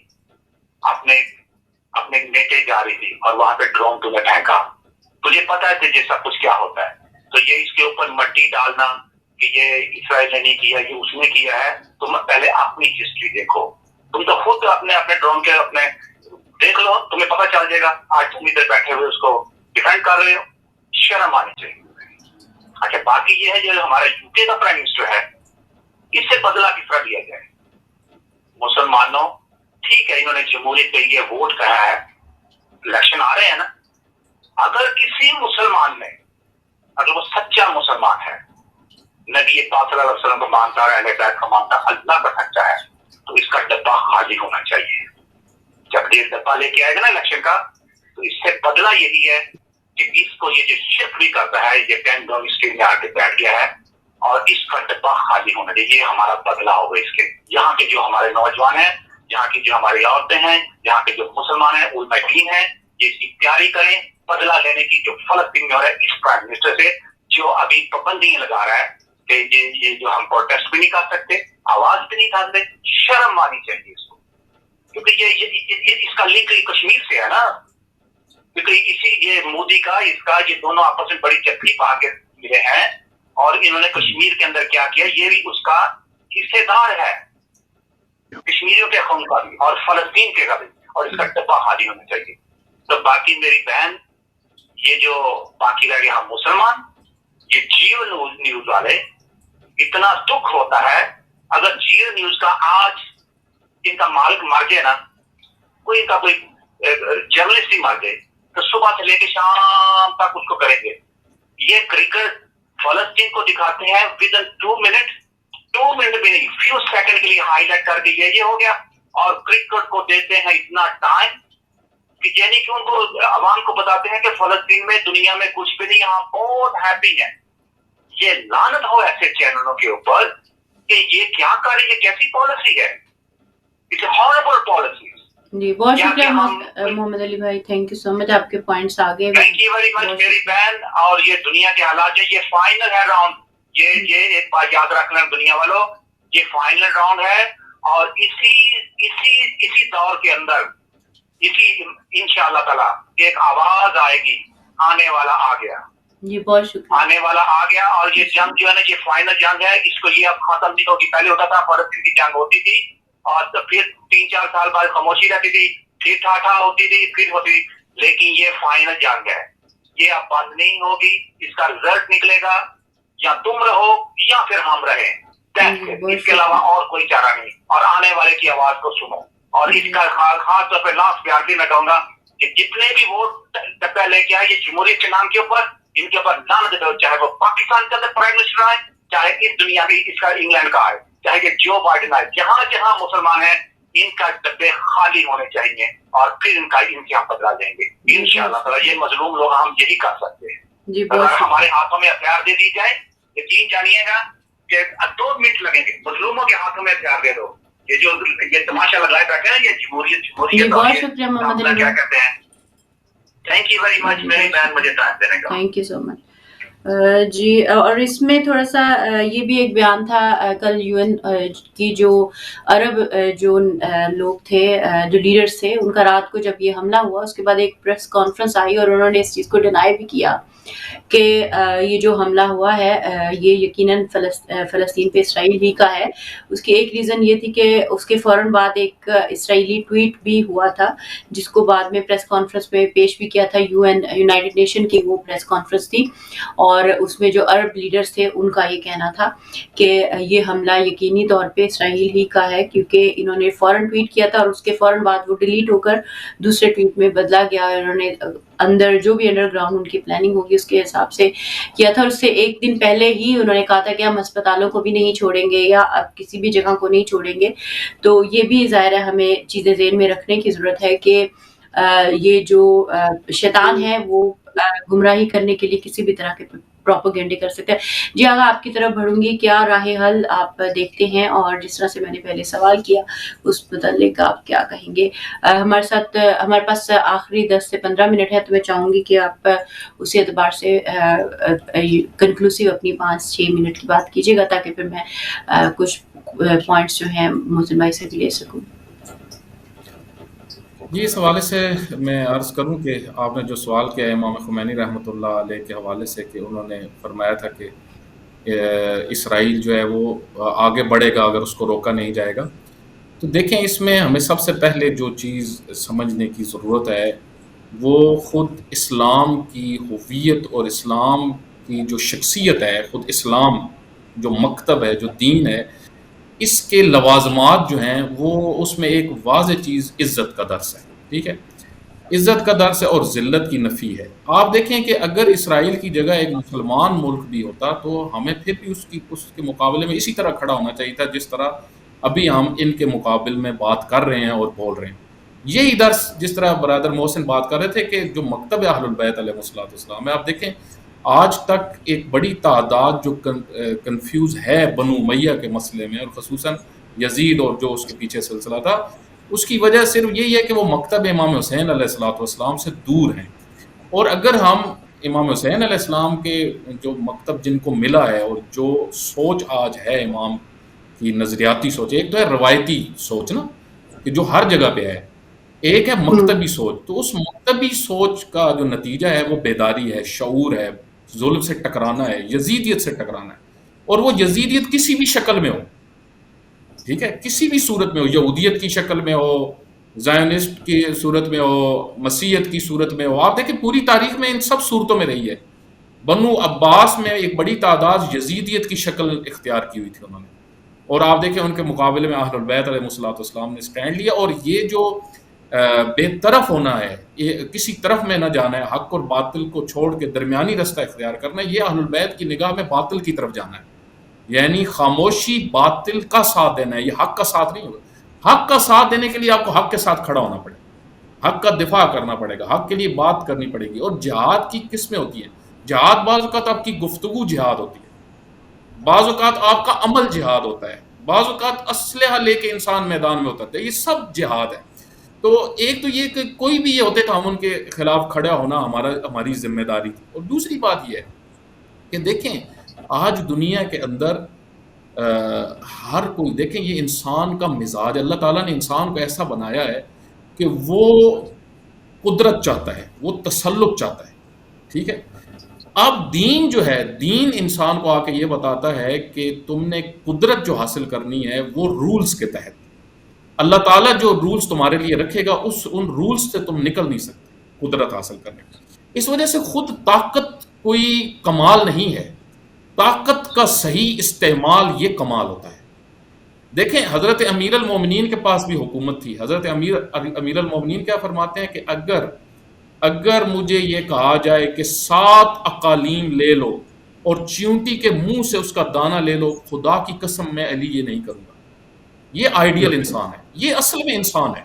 اپنے نیٹے جا رہی تھی اور وہاں پہ ڈرون تمہیں پھینکا. تجھے پتا ہے یہ سب کچھ کیا ہوتا ہے. تو یہ اس کے اوپر مٹی ڈالنا کہ یہ اسرائیل نے نہیں کیا, یہ اس نے کیا ہے. تم پہلے اپنی ہسٹری دیکھو. تم تو خود اپنے ڈرون کے اپنے دیکھ لو, تمہیں پتا چل جائے گا. آج تم ادھر بیٹھے ہوئے اس کو ڈیفینڈ کر رہے ہو, شرم آنی چاہیے. اچھا, باقی یہ ہے جو ہمارا یو کے کا پرائم منسٹر ہے, اس سے بدلہ کس طرح لیا جائے. مسلمانوں ٹھیک ہے, انہوں نے جمہوریت کے لیے ووٹ کہا ہے, الیکشن آ رہے ہیں نا. اگر کسی مسلمان نے, اگر وہ سچا مسلمان ہے, نبی پاک صلی اللہ علیہ وسلم کو مانتا ہے, اہل بیت کو مانتا ہے, اللہ کا سچا ہے, تو اس کا ڈبہ خالی ہونا چاہیے. جب یہ ڈبہ لے کے آئے گا نا الیکشن کا, تو اس سے بدلہ یہی ہے کہ اس کو یہ جو شرک بھی کرتا ہے, یہ ٹین ڈاؤن اسٹریٹ میں آ کے بیٹھ گیا ہے, اور اس کا ڈبہ خالی ہونا چاہیے. یہ ہمارا بدلہ ہوگا اس کے. یہاں کے جو ہمارے نوجوان ہیں, یہاں کی جو ہماری عورتیں ہیں, یہاں کے جو مسلمان ہیں, علماء دین ہیں, یہ اس کی تیاری کریں بدلہ لینے کی جو فلسطین میں ہو رہا ہے اس پرائم منسٹر سے, جو ابھی پابندیاں لگا رہا ہے کہ یہ جو ہم پروٹیسٹ بھی نہیں کر سکتے, آواز بھی نہیں اٹھا سکتے. شرم آنی چاہیے اس کو, کیونکہ یہ اس کا لنک کشمیر سے ہے نا. کیونکہ یہ مودی کا, اس کا, یہ دونوں آپس میں بڑی تکلیف آ کے ملے ہیں, اور انہوں نے کشمیر کے اندر کیا کیا, یہ بھی اس کا حصے دار ہے, کشمیریوں کے خون کا بھی اور فلسطین کے کا بھی, اور اس کا ڈبہ خالی ہونا چاہیے. تو باقی میری بہن, یہ جو باقی رہ گئے ہم مسلمان, یہ جیو نیوز والے, اتنا دکھ ہوتا ہے اگر جیو نیوز کا آج ان کا مالک مر جائے نا, کوئی ان کا کوئی جرنلسٹ ہی مر جائے, تو صبح سے لے کے شام تک اس کو کریں گے. یہ کرکٹ فلسطین کو دکھاتے ہیں ود ان 2 منٹ بھی نہیں, فیو سیکنڈ کے لیے ہائی لائٹ کر کے یہ ہو گیا, اور کرکٹ کو دیتے ہیں اتنا ٹائم کہ یعنی کہ ان کو عوام کو بتاتے ہیں کہ فلسطین میں دنیا میں کچھ بھی نہیں, یہاں بہت ہیپی ہے. یہ لعنت ہو ایسے چینلوں کے اوپر کہ یہ کیا کر رہی ہے, کیسی پالیسی ہے, اٹس اے ہاربل پالیسی. جی بہت شکریہ محمد علی بھائی, تھینک یو سو مچ, آپ کے پوائنٹس آگے. تھینک یو ویری مچ میری بہن. اور یہ دنیا کے حالات ہے, یہ فائنل ہے راؤنڈ, یہ ایک بات یاد رکھنا دنیا والوں, یہ فائنل راؤنڈ ہے, اور اسی دور کے اندر اسی انشاءاللہ تعالی ایک آواز آئے گی, آنے والا آ گیا. جی بہت شکریہ. آنے والا آ گیا, اور یہ جنگ جو ہے نا, یہ فائنل جنگ ہے, اس کو یہ اب ختم نہیں ہوگی. پہلے ہوتا تھا فلسطین کی جنگ ہوتی تھی, اور تو پھر 3-4 سال بعد خاموشی رہتی تھی, پھر ٹھاٹھا ہوتی تھی, پھر ہوتی, لیکن یہ فائنل جنگ ہے, یہ اب بند نہیں ہوگی. اس کا رزلٹ نکلے گا, یا تم رہو یا پھر ہم رہیں, اس کے علاوہ اور کوئی چارہ نہیں. اور آنے والے کی آواز کو سنو. اور اس کا خاص طور پہ لاسٹ بیان بھی میں کہوں گا کہ جتنے بھی ووٹ ڈبے لے کے آئے یہ جمہوریت کے نام کے اوپر, ان کے اوپر لعنت دو, چاہے وہ پاکستان کا پرائم منسٹر آئے, چاہے اس دنیا کی اس کا انگلینڈ کا آئے, چاہے کہ جو بائیڈن آئے, جہاں جہاں مسلمان ہیں ان کا ڈبے خالی ہونے چاہیے, اور پھر ان کا یہاں بدلا دیں گے انشاءاللہ تعالی. یہ مظلوم لوگ ہم یہی کر سکتے ہیں. اگر ہمارے ہاتھوں میں ہتھیار دے دی جائے, یقین جانیے گا کہ 2 منٹ لگیں گے, مظلوموں کے ہاتھوں میں ہتھیار دے دو. یہ جو یہ تماشا لگائے بیٹھے ہیں, یہ جمہوریت بہت شکریہ محمد علی, کیا کہتے ہیں. تھینک یو ویری مچ میری بہن, مجھے ٹائم دینے کا. تھینک یو سو مچ. جی اور اس میں تھوڑا سا یہ بھی ایک بیان تھا کل UN کی جو عرب جو لوگ تھے جو لیڈرز تھے ان کا رات کو جب یہ حملہ ہوا اس کے بعد ایک پریس کانفرنس آئی اور انہوں نے اس چیز کو ڈینائی بھی کیا کہ یہ جو حملہ ہوا ہے یہ یقیناً فلسطین پہ اسرائیل ہی کا ہے. اس کی ایک ریزن یہ تھی کہ اس کے فوراً بعد ایک اسرائیلی ٹویٹ بھی ہوا تھا جس کو بعد میں پریس کانفرنس میں پیش بھی کیا تھا. یونائٹڈ نیشن کی وہ پریس کانفرنس تھی اور اس میں جو عرب لیڈرز تھے ان کا یہ کہنا تھا کہ یہ حملہ یقینی طور پہ اسرائیل ہی کا ہے کیونکہ انہوں نے فوراً ٹویٹ کیا تھا اور اس کے فوراً بعد وہ ڈیلیٹ ہو کر دوسرے ٹویٹ میں بدلا گیا. انہوں نے اندر جو بھی انڈر گراؤنڈ ان کی پلاننگ ہوگی اس کے حساب سے کیا تھا. اس سے ایک دن پہلے ہی انہوں نے کہا تھا کہ ہم اسپتالوں کو بھی نہیں چھوڑیں گے یا اب کسی بھی جگہ کو نہیں چھوڑیں گے. تو یہ بھی ظاہر ہے ہمیں چیزیں ذہن میں رکھنے کی ضرورت ہے کہ یہ جو شیطان ہے وہ گمراہی کرنے کے لیے کسی بھی طرح کے پروپیگنڈے کر سکتے ہیں. جی آگے آپ کی طرف بڑھوں گی, کیا راہ حل آپ دیکھتے ہیں اور جس طرح سے میں نے پہلے سوال کیا اس متعلق آپ کیا کہیں گے؟ ہمارے پاس آخری 10 سے 15 منٹ ہے تو میں چاہوں گی کہ آپ اسی اعتبار سے کنکلوسیو اپنی 5-6 منٹ کی بات کیجیے گا تاکہ پھر میں کچھ پوائنٹس جو ہیں محسن بھائی سے بھی لے سکوں. جی اس حوالے سے میں عرض کروں کہ آپ نے جو سوال کیا ہے امام خمینی رحمۃ اللہ علیہ کے حوالے سے کہ انہوں نے فرمایا تھا کہ اسرائیل جو ہے وہ آگے بڑھے گا اگر اس کو روکا نہیں جائے گا. تو دیکھیں اس میں ہمیں سب سے پہلے جو چیز سمجھنے کی ضرورت ہے وہ خود اسلام کی ہویت اور اسلام کی جو شخصیت ہے, خود اسلام جو مکتب ہے, جو دین ہے, اس کے لوازمات جو ہیں وہ اس میں ایک واضح چیز عزت کا درس ہے. ٹھیک ہے, عزت کا درس ہے اور ذلت کی نفی ہے. آپ دیکھیں کہ اگر اسرائیل کی جگہ ایک مسلمان ملک بھی ہوتا تو ہمیں پھر بھی اس کے مقابلے میں اسی طرح کھڑا ہونا چاہیے تھا جس طرح ابھی ہم ان کے مقابل میں بات کر رہے ہیں اور بول رہے ہیں. یہی درس جس طرح برادر محسن بات کر رہے تھے کہ جو مکتب اہل البیت علیہ الصلوۃ والسلام ہے, آپ دیکھیں آج تک ایک بڑی تعداد جو کنفیوز ہے بنو امیہ کے مسئلے میں اور خصوصاً یزید اور جو اس کے پیچھے سلسلہ تھا, اس کی وجہ صرف یہی ہے کہ وہ مکتب امام حسین علیہ الصلوۃ والسلام سے دور ہیں. اور اگر ہم امام حسین علیہ السلام کے جو مکتب جن کو ملا ہے اور جو سوچ آج ہے امام کی نظریاتی سوچ, ایک تو ہے روایتی سوچ نا کہ جو ہر جگہ پہ ہے, ایک ہے مکتبی سوچ. تو اس مکتبی سوچ کا جو نتیجہ ہے وہ بیداری ہے, شعور ہے, ظلم سے ٹکرانا ہے, یزیدیت سے ٹکرانا ہے. اور وہ یزیدیت کسی بھی شکل میں ہو, ٹھیک ہے, کسی بھی صورت میں ہو, یہودیت کی شکل میں ہو, زائنسٹ کی صورت میں ہو, مسیحیت کی صورت میں ہو. آپ دیکھیں پوری تاریخ میں ان سب صورتوں میں رہی ہے. بنو عباس میں ایک بڑی تعداد یزیدیت کی شکل اختیار کی ہوئی تھی انہوں نے, اور آپ دیکھیں ان کے مقابلے میں اہل البیت علیہ الصلوۃ والسلام نے اسٹینڈ لیا. اور یہ جو بے طرف ہونا ہے, یہ کسی طرف میں نہ جانا ہے, حق اور باطل کو چھوڑ کے درمیانی رستہ اختیار کرنا ہے, یہ اہل البیت کی نگاہ میں باطل کی طرف جانا ہے. یعنی خاموشی باطل کا ساتھ دینا ہے, یہ حق کا ساتھ نہیں ہوگا. حق کا ساتھ دینے کے لیے آپ کو حق کے ساتھ کھڑا ہونا پڑے گا, حق کا دفاع کرنا پڑے گا, حق کے لیے بات کرنی پڑے گی. اور جہاد کی قسمیں ہوتی ہیں. جہاد بعض اوقات آپ کی گفتگو جہاد ہوتی ہے, بعض اوقات آپ کا عمل جہاد ہوتا ہے, بعض اوقات اسلحہ لے کے انسان میدان میں ہوتا ہے. یہ سب جہاد ہے. تو ایک تو یہ کہ کوئی بھی یہ ہوتے تو ہم ان کے خلاف کھڑا ہونا ہماری ذمہ داری تھی. اور دوسری بات یہ ہے کہ دیکھیں آج دنیا کے اندر ہر کوئی, دیکھیں یہ انسان کا مزاج, اللہ تعالیٰ نے انسان کو ایسا بنایا ہے کہ وہ قدرت چاہتا ہے, وہ تسلط چاہتا ہے. ٹھیک ہے, اب دین جو ہے, دین انسان کو آ کے یہ بتاتا ہے کہ تم نے قدرت جو حاصل کرنی ہے وہ رولز کے تحت, اللہ تعالیٰ جو رولز تمہارے لیے رکھے گا ان رولز سے تم نکل نہیں سکتے قدرت حاصل کرنے کا. اس وجہ سے خود طاقت کوئی کمال نہیں ہے, طاقت کا صحیح استعمال یہ کمال ہوتا ہے. دیکھیں حضرت امیر المومنین کے پاس بھی حکومت تھی. حضرت امیر المومنین کیا فرماتے ہیں کہ اگر مجھے یہ کہا جائے کہ 7 اقالیم لے لو اور چیونٹی کے منہ سے اس کا دانہ لے لو, خدا کی قسم میں علی یہ نہیں کروں گا. یہ آئیڈیل انسان ہے, یہ اصل میں انسان ہے,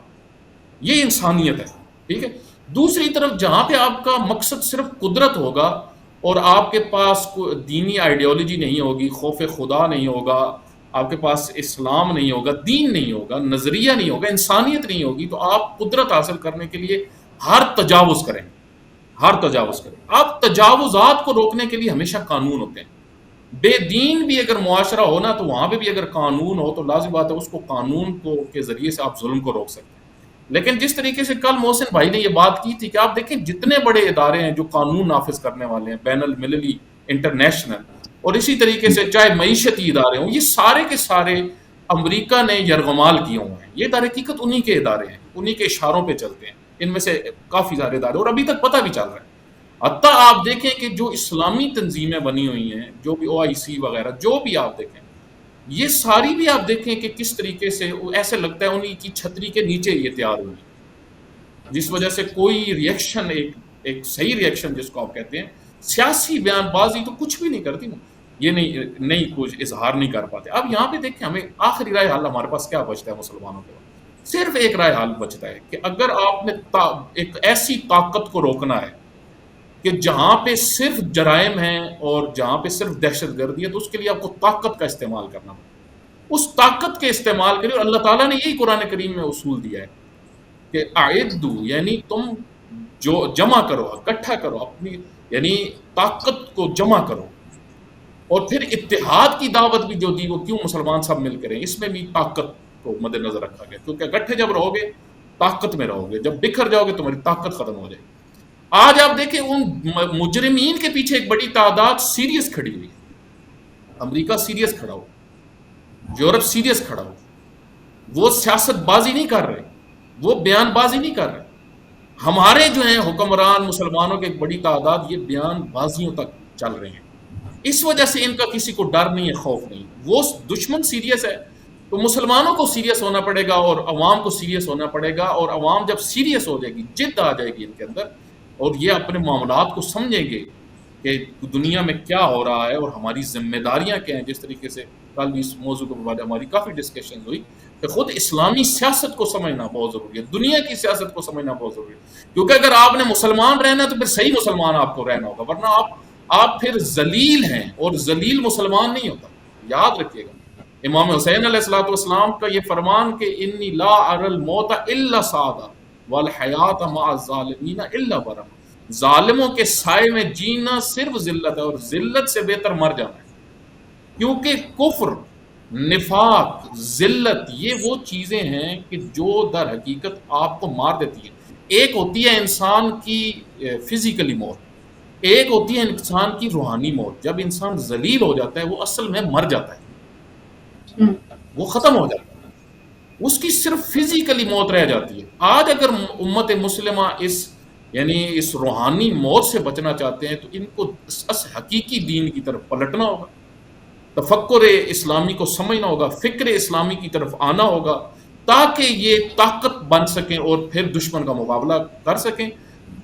یہ انسانیت ہے. ٹھیک ہے, دوسری طرف جہاں پہ آپ کا مقصد صرف قدرت ہوگا اور آپ کے پاس دینی آئیڈیالوجی نہیں ہوگی, خوف خدا نہیں ہوگا, آپ کے پاس اسلام نہیں ہوگا, دین نہیں ہوگا, نظریہ نہیں ہوگا, انسانیت نہیں ہوگی, تو آپ قدرت حاصل کرنے کے لیے ہر تجاوز کریں, ہر تجاوز کرے. اب تجاوزات کو روکنے کے لیے ہمیشہ قانون ہوتے ہیں. بے دین بھی اگر معاشرہ ہونا تو وہاں پہ بھی اگر قانون ہو تو لازم بات ہے اس کو قانون کو کے ذریعے سے آپ ظلم کو روک سکتے ہیں. لیکن جس طریقے سے کل محسن بھائی نے یہ بات کی تھی کہ آپ دیکھیں جتنے بڑے ادارے ہیں جو قانون نافذ کرنے والے ہیں، بین المللی، انٹرنیشنل، اور اسی طریقے سے چاہے معیشتی ادارے ہوں، یہ سارے کے سارے امریکہ نے یرغمال کیے ہوئے ہیں. یہ در حقیقت انہی کے ادارے ہیں، انہی کے اشاروں پہ چلتے ہیں. ان میں سے کافی سارے ادارے اور ابھی تک پتہ بھی چل رہا ہے. حتیٰ آپ دیکھیں کہ جو اسلامی تنظیمیں بنی ہوئی ہیں، جو بھی OIC وغیرہ، جو بھی آپ دیکھیں، یہ ساری بھی آپ دیکھیں کہ کس طریقے سے ایسے لگتا ہے انہی کی چھتری کے نیچے یہ تیار ہوئی، جس وجہ سے کوئی ریئیکشن، ایک صحیح ریئیکشن جس کو آپ کہتے ہیں، سیاسی بیان بازی تو کچھ بھی نہیں کرتی نا، یہ نہیں کچھ اظہار نہیں کر پاتے. اب یہاں پہ دیکھیں ہمیں آخری رائے حل ہمارے پاس کیا بچتا ہے مسلمانوں کے پاس؟ صرف ایک رائے حل بچتا ہے کہ اگر آپ نے ایک ایسی طاقت کو روکنا ہے کہ جہاں پہ صرف جرائم ہیں اور جہاں پہ صرف دہشت گردی ہے، تو اس کے لیے آپ کو طاقت کا استعمال کرنا ہوگا. اس طاقت کے استعمال کے لیے اور اللہ تعالیٰ نے یہی قرآن کریم میں اصول دیا ہے کہ اعدو، یعنی تم جو جمع کرو، اکٹھا کرو اپنی، یعنی طاقت کو جمع کرو. اور پھر اتحاد کی دعوت بھی جو دی وہ کیوں مسلمان سب مل کریں، اس میں بھی طاقت کو مد نظر رکھا گیا، کیونکہ اکٹھے جب رہو گے طاقت میں رہو گے، جب بکھر جاؤ گے تمہاری طاقت ختم ہو جائے گی. آج آپ دیکھیں ان مجرمین کے پیچھے ایک بڑی تعداد سیریس کھڑی ہوئی. امریکہ سیریس کھڑا ہو، یورپ سیریس کھڑا ہو. وہ سیاست بازی نہیں کر رہے، وہ بیان بازی نہیں کر رہے. ہمارے جو ہیں حکمران مسلمانوں کے ایک بڑی تعداد یہ بیان بازیوں تک چل رہے ہیں. اس وجہ سے ان کا کسی کو ڈر نہیں ہے، خوف نہیں. وہ دشمن سیریس ہے تو مسلمانوں کو سیریس ہونا پڑے گا اور عوام کو سیریس ہونا پڑے گا. اور عوام جب سیریس ہو جائے گی، جد آ جائے گی ان کے اندر، اور یہ اپنے معاملات کو سمجھیں گے کہ دنیا میں کیا ہو رہا ہے اور ہماری ذمہ داریاں کیا ہیں. جس طریقے سے کل بھی اس موضوع کے بارے ہماری کافی ڈسکشن ہوئی کہ خود اسلامی سیاست کو سمجھنا بہت ضروری ہے، دنیا کی سیاست کو سمجھنا بہت ضروری ہے. کیونکہ اگر آپ نے مسلمان رہنا ہے تو پھر صحیح مسلمان آپ کو رہنا ہوگا، ورنہ آپ پھر ذلیل ہیں، اور ذلیل مسلمان نہیں ہوتا. یاد رکھیے گا امام حسین علیہ الصلوۃ والسلام کا یہ فرمان کہ انی لا اری الموت الا سعادہ والحیات مع الظالمین الا برم، ظالموں کے سائے میں جینا صرف ذلت ہے اور ذلت سے بہتر مر جانا ہے. کیونکہ کفر، نفاق، ذلت یہ وہ چیزیں ہیں کہ جو در حقیقت آپ کو مار دیتی ہیں. ایک ہوتی ہے انسان کی فزیکلی موت، ایک ہوتی ہے انسان کی روحانی موت. جب انسان ذلیل ہو جاتا ہے وہ اصل میں مر جاتا ہے، وہ ختم ہو جاتا ہے، اس کی صرف فزیکلی موت رہ جاتی ہے. آج اگر امت مسلمہ اس روحانی موت سے بچنا چاہتے ہیں تو ان کو اس حقیقی دین کی طرف پلٹنا ہوگا، تفکر اسلامی کو سمجھنا ہوگا، فکر اسلامی کی طرف آنا ہوگا، تاکہ یہ طاقت بن سکیں اور پھر دشمن کا مقابلہ کر سکیں.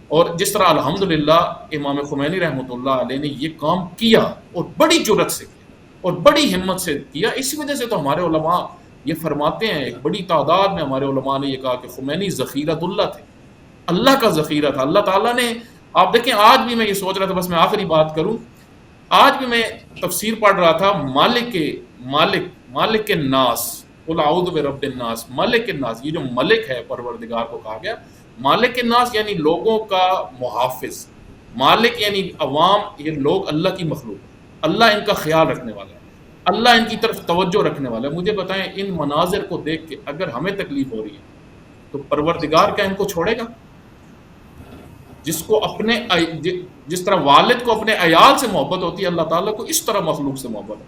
اور جس طرح الحمدللہ امام خمینی رحمۃ اللہ علیہ نے یہ کام کیا اور بڑی جرأت سے کیا اور بڑی ہمت سے کیا، اسی وجہ سے تو ہمارے علماء یہ فرماتے ہیں، ایک بڑی تعداد میں ہمارے علماء نے یہ کہا کہ خمینی ذخیرۃ اللہ تھے، اللہ کا ذخیرہ تھا. اللہ تعالیٰ نے، آپ دیکھیں آج بھی میں یہ سوچ رہا تھا، بس میں آخری بات کروں، آج بھی میں تفسیر پڑھ رہا تھا، مالک الناس، قل اعوذ برب الناس، ملک الناس، یہ جو ملک ہے پروردگار کو کہا گیا، مالک الناس یعنی لوگوں کا محافظ، مالک یعنی عوام، یہ لوگ اللہ کی مخلوق، اللہ ان کا خیال رکھنے والا ہے، اللہ ان کی طرف توجہ رکھنے والا ہے. مجھے بتائیں ان مناظر کو دیکھ کے اگر ہمیں تکلیف ہو رہی ہے تو پروردگار کیا ان کو چھوڑے گا؟ جس طرح والد کو اپنے عیال سے محبت ہوتی ہے، اللہ تعالیٰ کو اس طرح مخلوق سے محبت ہے.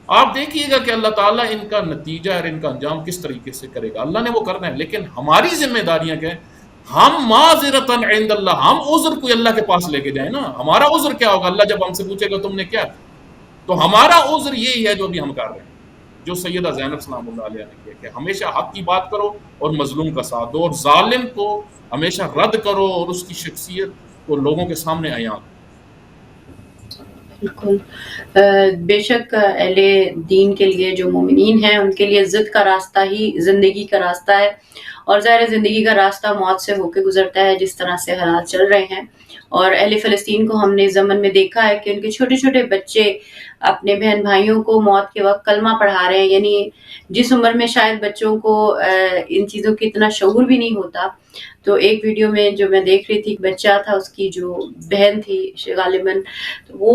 آپ دیکھیے گا کہ اللہ تعالیٰ ان کا نتیجہ اور ان کا انجام کس طریقے سے کرے گا. اللہ نے وہ کرنا ہے، لیکن ہماری ذمہ داریاں کیا ہیں؟ ہم معذرتاً عند اللہ، ہم عذر کوئی اللہ کے پاس لے کے جائیں نا. ہمارا عذر کیا ہوگا؟ اللہ جب ہم سے پوچھے گا تم نے کیا، تو ہمارا عذر یہی ہے جو ابھی ہم کر رہے ہیں، جو سیدہ زینب سلام اللہ علیہ نے کیا کہ ہمیشہ حق کی بات کرو اور مظلوم کا ساتھ دو، اور ظالم کو ہمیشہ رد کرو اور اس کی شخصیت کو لوگوں کے سامنے عیاں کرو. بالکل، بے شک اہل دین کے لیے، جو مومنین ہیں، ان کے لیے ضد کا راستہ ہی زندگی کا راستہ ہے. اور ظاہر زندگی کا راستہ موت سے ہو کے گزرتا ہے جس طرح سے حالات چل رہے ہیں. اور اہل فلسطین کو ہم نے اس زمن میں دیکھا ہے کہ ان کے چھوٹے چھوٹے بچے اپنے بہن بھائیوں کو موت کے وقت کلمہ پڑھا رہے ہیں. یعنی جس عمر میں شاید بچوں کو ان چیزوں کی اتنا شعور بھی نہیں ہوتا. تو ایک ویڈیو میں جو میں دیکھ رہی تھی، ایک بچہ تھا، اس کی جو بہن تھی غالباً وہ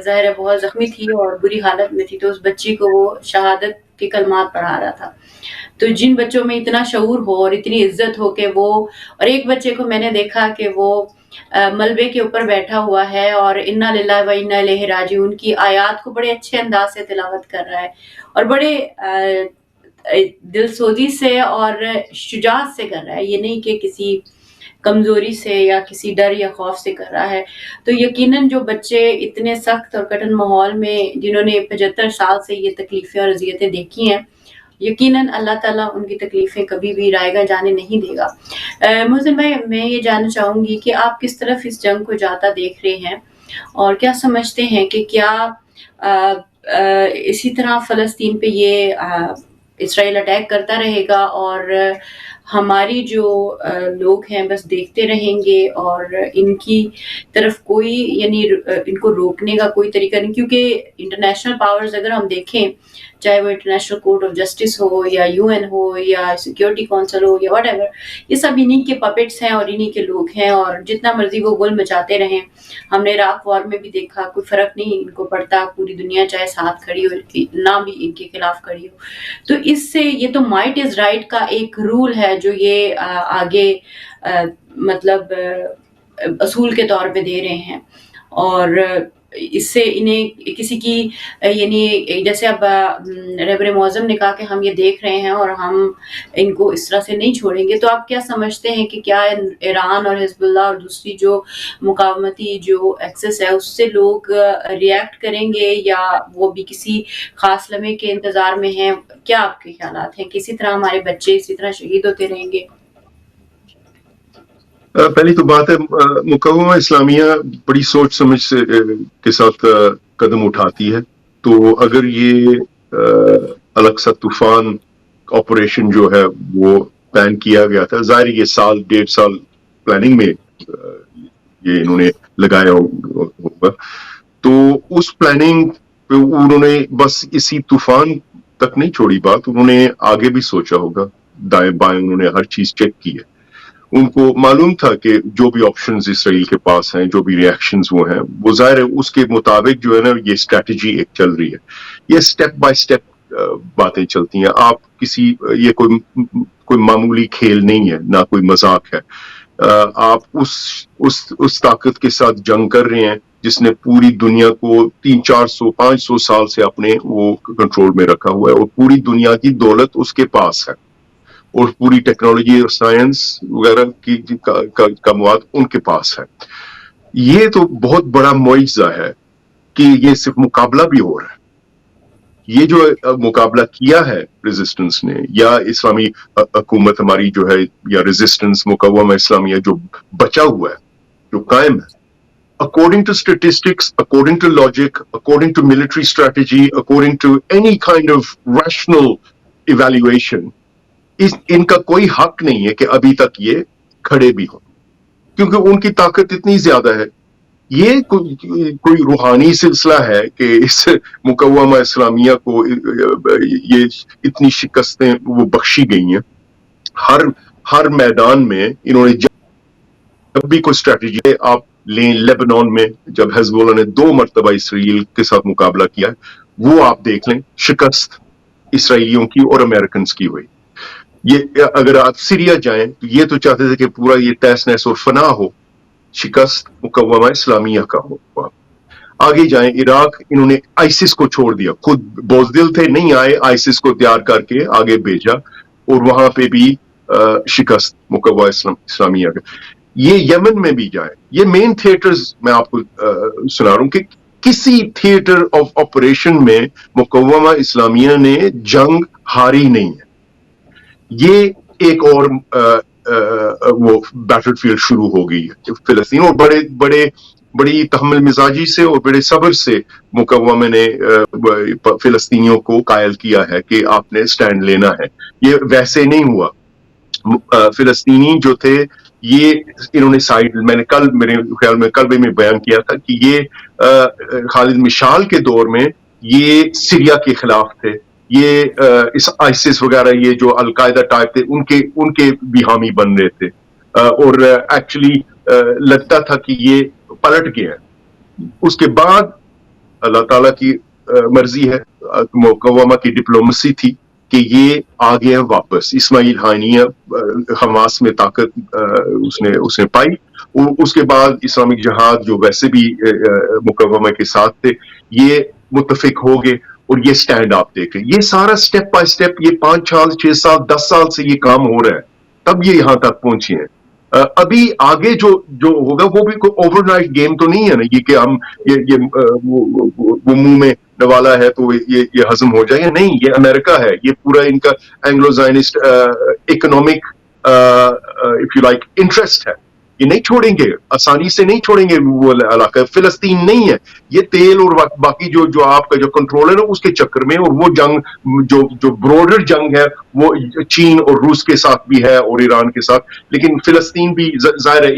ظاہر ہے بہت زخمی تھی اور بری حالت میں تھی، تو اس بچی کو وہ شہادت کے کلمات پڑھا رہا تھا. تو جن بچوں میں اتنا شعور ہو اور اتنی عزت ہو کہ وہ، اور ایک بچے کو میں نے دیکھا کہ وہ ملبے کے اوپر بیٹھا ہوا ہے اور انا للہ و انا الیہ راجعون کی آیات کو بڑے اچھے انداز سے تلاوت کر رہا ہے اور بڑے دل سوزی سے اور شجاعت سے کر رہا ہے. یہ نہیں کہ کسی کمزوری سے یا کسی ڈر یا خوف سے کر رہا ہے. تو یقیناً جو بچے اتنے سخت اور کٹن ماحول میں جنہوں نے 75 سال سے یہ تکلیفیں اور اذیتیں دیکھی ہیں، یقیناً اللہ تعالیٰ ان کی تکلیفیں کبھی بھی رائے گاہ جانے نہیں دے گا. محسن بھائی، میں یہ جاننا چاہوں گی کہ آپ کس طرف اس جنگ کو جاتا دیکھ رہے ہیں اور کیا سمجھتے ہیں کہ کیا اسی طرح فلسطین پہ یہ اسرائیل اٹیک کرتا رہے گا اور ہماری جو لوگ ہیں بس دیکھتے رہیں گے اور ان کی طرف کوئی یعنی ان کو روکنے کا کوئی طریقہ نہیں؟ کیونکہ انٹرنیشنل پاورز اگر ہم دیکھیں، چاہے وہ انٹرنیشنل کورٹ آف جسٹس ہو یا UN ہو یا سیکیورٹی کونسل ہو یا واٹ ایور، یہ سب انہی کے پپٹس ہیں اور انہی کے لوگ ہیں، اور جتنا مرضی وہ گول مچاتے رہیں. ہم نے عراق وار میں بھی دیکھا، کوئی فرق نہیں ان کو پڑتا، پوری دنیا چاہے ساتھ کھڑی ہو نہ بھی ان کے خلاف کھڑی ہو. تو اس سے یہ تو مائٹ از رائٹ کا ایک رول ہے جو یہ آگے مطلب اصول کے طور پہ دے رہے ہیں، اور اس سے انہیں کسی کی یعنی جیسے اب رہبر معظم نے کہا کہ ہم یہ دیکھ رہے ہیں اور ہم ان کو اس طرح سے نہیں چھوڑیں گے. تو آپ کیا سمجھتے ہیں کہ کیا ایران اور حزب اللہ اور دوسری جو مقاومتی جو ایکسس ہے اس سے لوگ ریئیکٹ کریں گے یا وہ بھی کسی خاص لمحے کے انتظار میں ہیں؟ کیا آپ کے خیالات ہیں کہ اسی طرح ہمارے بچے اسی طرح شہید ہوتے رہیں گے؟ پہلی تو بات ہے مقاومہ اسلامیہ بڑی سوچ سمجھ کے ساتھ قدم اٹھاتی ہے. تو اگر یہ الاقصی طوفان آپریشن جو ہے وہ پلان کیا گیا تھا، ظاہر یہ سال 1.5 سال پلاننگ میں یہ انہوں نے لگایا ہوگا، تو اس پلاننگ پہ انہوں نے بس اسی طوفان تک نہیں چھوڑی بات، انہوں نے آگے بھی سوچا ہوگا، دائیں بائیں انہوں نے ہر چیز چیک کی ہے. ان کو معلوم تھا کہ جو بھی آپشنز اسرائیل کے پاس ہیں، جو بھی ریئیکشنز وہ ہیں، وہ ظاہر ہے اس کے مطابق جو ہے نا یہ اسٹریٹجی ایک چل رہی ہے. یہ سٹیپ بائی سٹیپ باتیں چلتی ہیں. آپ یہ کوئی معمولی کھیل نہیں ہے، نہ کوئی مذاق ہے. آپ اس طاقت کے ساتھ جنگ کر رہے ہیں جس نے پوری دنیا کو 300-400-500 سال سے اپنے وہ کنٹرول میں رکھا ہوا ہے، اور پوری دنیا کی دولت اس کے پاس ہے، اور پوری ٹیکنالوجی اور سائنس وغیرہ کا مواد ان کے پاس ہے. یہ تو بہت بڑا معجزہ ہے کہ یہ صرف مقابلہ بھی ہو رہا ہے. یہ جو مقابلہ کیا ہے ریزسٹنس نے، یا اسلامی حکومت ہماری جو ہے، یا ریزسٹنس مقاومہ اسلامیہ جو بچا ہوا ہے، جو قائم ہے، according to statistics, according to logic, according to military strategy, according to any kind of rational evaluation, ان کا کوئی حق نہیں ہے کہ ابھی تک یہ کھڑے بھی ہوں، کیونکہ ان کی طاقت اتنی زیادہ ہے. یہ کوئی روحانی سلسلہ ہے کہ اس مقاومہ اسلامیہ کو یہ اتنی شکستیں وہ بخشی گئی ہیں. ہر میدان میں انہوں نے جب بھی کوئی اسٹریٹجی آپ لیں، لیبنان میں جب حزب اللہ نے 2 مرتبہ اسرائیل کے ساتھ مقابلہ کیا، وہ آپ دیکھ لیں، شکست اسرائیلیوں کی اور امریکنز کی ہوئی. یہ اگر آپ سیریا جائیں تو یہ تو چاہتے تھے کہ پورا یہ تہس نہس اور فنا ہو، شکست مقاومہ اسلامیہ کا ہو. آگے جائیں عراق، انہوں نے آئسس کو چھوڑ دیا، خود بوزدل تھے، نہیں آئے، آئسس کو تیار کر کے آگے بھیجا، اور وہاں پہ بھی شکست مقاومہ اسلامیہ کا. یہ یمن میں بھی جائیں، یہ مین تھیٹرز میں آپ کو سنا رہا ہوں کہ کسی تھیٹر آف آپریشن میں مقاومہ اسلامیہ نے جنگ ہاری نہیں ہے. یہ ایک اور وہ بیٹل فیلڈ شروع ہو گئی ہے فلسطین، اور بڑی تحمل مزاجی سے اور بڑے صبر سے مقاومہ نے فلسطینیوں کو قائل کیا ہے کہ آپ نے سٹینڈ لینا ہے. یہ ویسے نہیں ہوا. فلسطینی جو تھے یہ انہوں نے سائڈ، میں نے کل میرے خیال میں کل بھی میں بیان کیا تھا کہ یہ خالد مشعل کے دور میں یہ سیریا کے خلاف تھے، یہ اس آئسس وغیرہ یہ جو القاعدہ ٹائپ تھے ان کے بھی حامی بن رہے تھے، اور ایکچولی لگتا تھا کہ یہ پلٹ گیا. اس کے بعد اللہ تعالیٰ کی مرضی ہے، مقاومہ کی ڈپلومسی تھی کہ یہ آ گیا واپس. اسماعیل ہانیہ حماس میں طاقت اس نے پائی، اور اس کے بعد اسلامک جہاد جو ویسے بھی مقاومہ کے ساتھ تھے یہ متفق ہو گئے، اور یہ سٹینڈ آپ دیکھ رہے ہیں. یہ سارا سٹیپ بائی سٹیپ یہ 5 سال 6 سال 10 سال سے یہ کام ہو رہا ہے، تب یہ یہاں تک پہنچے ہیں. ابھی آگے جو ہوگا وہ بھی کوئی اوور نائٹ گیم تو نہیں ہے نا، یہ کہ ہم وہ منہ میں نوالا ہے تو یہ ہضم ہو جائے گا. نہیں، یہ امریکہ ہے، یہ پورا ان کا Anglo زائنسٹ economic if you like interest ہے. یہ نہیں چھوڑیں گے، آسانی سے نہیں چھوڑیں گے وہ علاقہ. فلسطین نہیں ہے، یہ تیل اور باقی جو آپ کا جو کنٹرول ہے نا اس کے چکر میں، اور وہ جنگ جو براڈر جنگ ہے وہ چین اور روس کے ساتھ بھی ہے اور ایران کے ساتھ. لیکن فلسطین بھی ظاہر ہے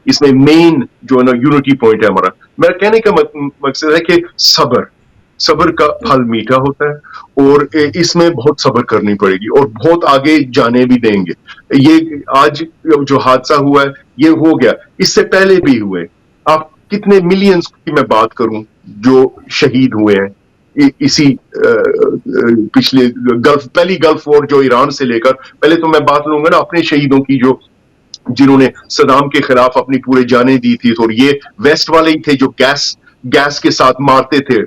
اس میں مین جو ہے نا یونٹی پوائنٹ ہے ہمارا. میرا کہنے کا مقصد ہے کہ صبر کا پھل میٹھا ہوتا ہے، اور اس میں بہت صبر کرنی پڑے گی، اور بہت آگے جانے بھی دیں گے. یہ آج جو حادثہ ہوا ہے یہ ہو گیا، اس سے پہلے بھی ہوئے. آپ کتنے ملینز کی میں بات کروں جو شہید ہوئے ہیں اسی پچھلے پہلی گلف وار جو ایران سے لے کر، پہلے تو میں بات لوں گا نا اپنے شہیدوں کی جنہوں نے صدام کے خلاف اپنی پورے جانیں دی تھی. اور یہ ویسٹ والے ہی تھے جو گیس کے ساتھ مارتے تھے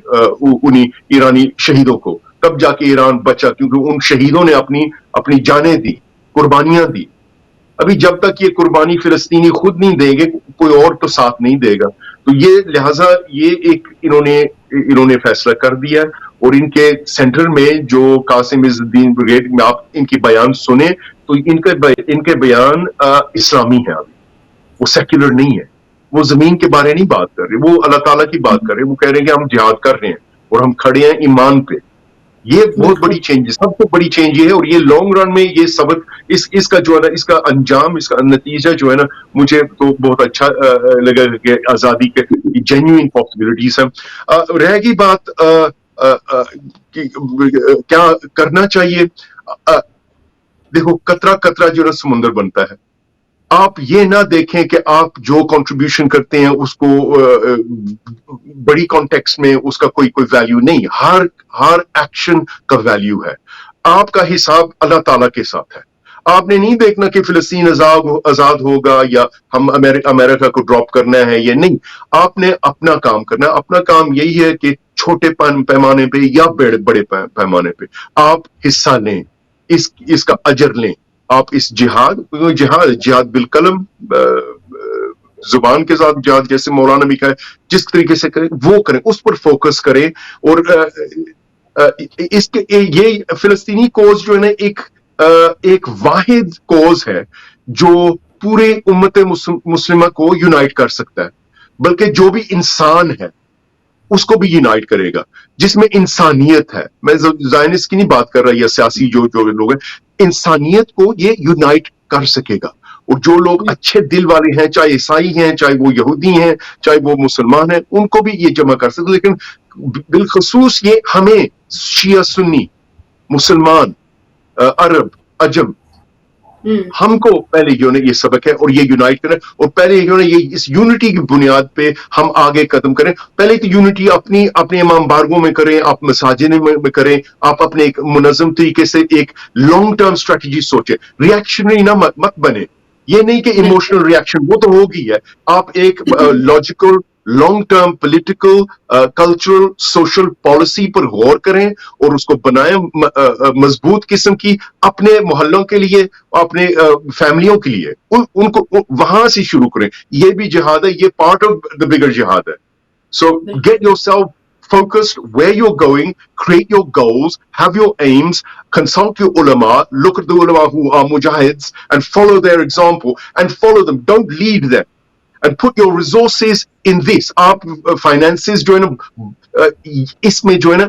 انہی ایرانی شہیدوں کو، تب جا کے ایران بچا، کیونکہ ان شہیدوں نے اپنی جانیں دی، قربانیاں دی. ابھی جب تک یہ قربانی فلسطینی خود نہیں دیں گے کوئی اور تو ساتھ نہیں دے گا. تو یہ لہٰذا یہ ایک انہوں نے فیصلہ کر دیا. اور ان کے سینٹر میں جو قاسم عز الدین بریگیڈ میں آپ ان کی بیان سنیں تو ان کے بیان اسلامی ہیں. ابھی وہ سیکولر نہیں ہے، وہ زمین کے بارے نہیں بات کر رہے، وہ اللہ تعالیٰ کی بات کر رہے. وہ کہہ رہے ہیں کہ ہم جہاد کر رہے ہیں اور ہم کھڑے ہیں ایمان پہ. یہ بہت بڑی چینج ہے، سب سے بڑی چینج یہ ہے. اور یہ لانگ رن میں یہ سبق اس کا جو ہے نا، اس کا انجام، اس کا نتیجہ جو ہے نا، مجھے تو بہت اچھا لگا کہ آزادی کے جینیوئن پاسبلٹیز ہیں. رہ گئی بات کیا کرنا چاہیے. دیکھو قطرہ قطرہ جو ہے نا سمندر بنتا ہے. آپ یہ نہ دیکھیں کہ آپ جو کنٹریبیوشن کرتے ہیں اس کو بڑی کانٹیکسٹ میں اس کا کوئی ویلیو نہیں. ہر ایکشن کا ویلیو ہے. آپ کا حساب اللہ تعالیٰ کے ساتھ ہے. آپ نے نہیں دیکھنا کہ فلسطین آزاد ہوگا یا ہم امریکہ کو ڈراپ کرنا ہے یا نہیں. آپ نے اپنا کام کرنا. اپنا کام یہی ہے کہ چھوٹے پیمانے پہ یا بڑے پیمانے پہ آپ حصہ لیں، اس کا اجر لیں. آپ اس جہاد بالقلم، زبان کے ساتھ جہاد، جیسے مولانا بھی کہا جس طریقے سے کریں وہ کریں، اس پر فوکس کریں. اور اس کے یہ فلسطینی کوز جو ہے نا ایک واحد کوز ہے جو پورے امت مسلمہ کو یونائٹ کر سکتا ہے، بلکہ جو بھی انسان ہے اس کو بھی یونائٹ کرے گا، جس میں انسانیت ہے. میں زائنسٹ کی نہیں بات کر رہا یا سیاسی جو لوگ ہیں، انسانیت کو یہ یونائٹ کر سکے گا. اور جو لوگ اچھے دل والے ہیں، چاہے عیسائی ہیں، چاہے وہ یہودی ہیں، چاہے وہ مسلمان ہیں، ان کو بھی یہ جمع کر سکتے. لیکن بالخصوص یہ ہمیں شیعہ سنی، مسلمان، عرب، عجم، ہم کو پہلے جو ہے یہ سبق ہے اور یہ یونائٹ کریں. اور پہلے جو ہے یہ اس یونٹی کی بنیاد پہ ہم آگے قدم کریں. پہلے تو یونٹی اپنے امام بارگاہوں میں کریں، آپ مساجد میں کریں، آپ اپنے ایک منظم طریقے سے ایک لانگ ٹرم اسٹریٹجی سوچیں. ریئیکشنری نہ مت بنے. یہ نہیں کہ ایموشنل ریئیکشن وہ تو ہوگی ہے. آپ ایک logical long term political, cultural, social policy پر غور کریں اور اس کو بنائیں مضبوط قسم کی، اپنے محلوں کے لیے، اپنے فیملیوں کے لیے. ان کو وہاں سے شروع کریں. یہ بھی جہاد ہے، یہ پارٹ آف دا بگر جہاد ہے. So get your self focused where you're going, create your goals, have your aims, consult your ulama, look at the ulama who are mujahids and follow their example and follow them. Don't lead them. And put your resources in this. آپ finances جو ہے نا اس میں جو ہے نا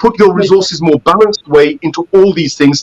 Put your resources more balanced way into all these things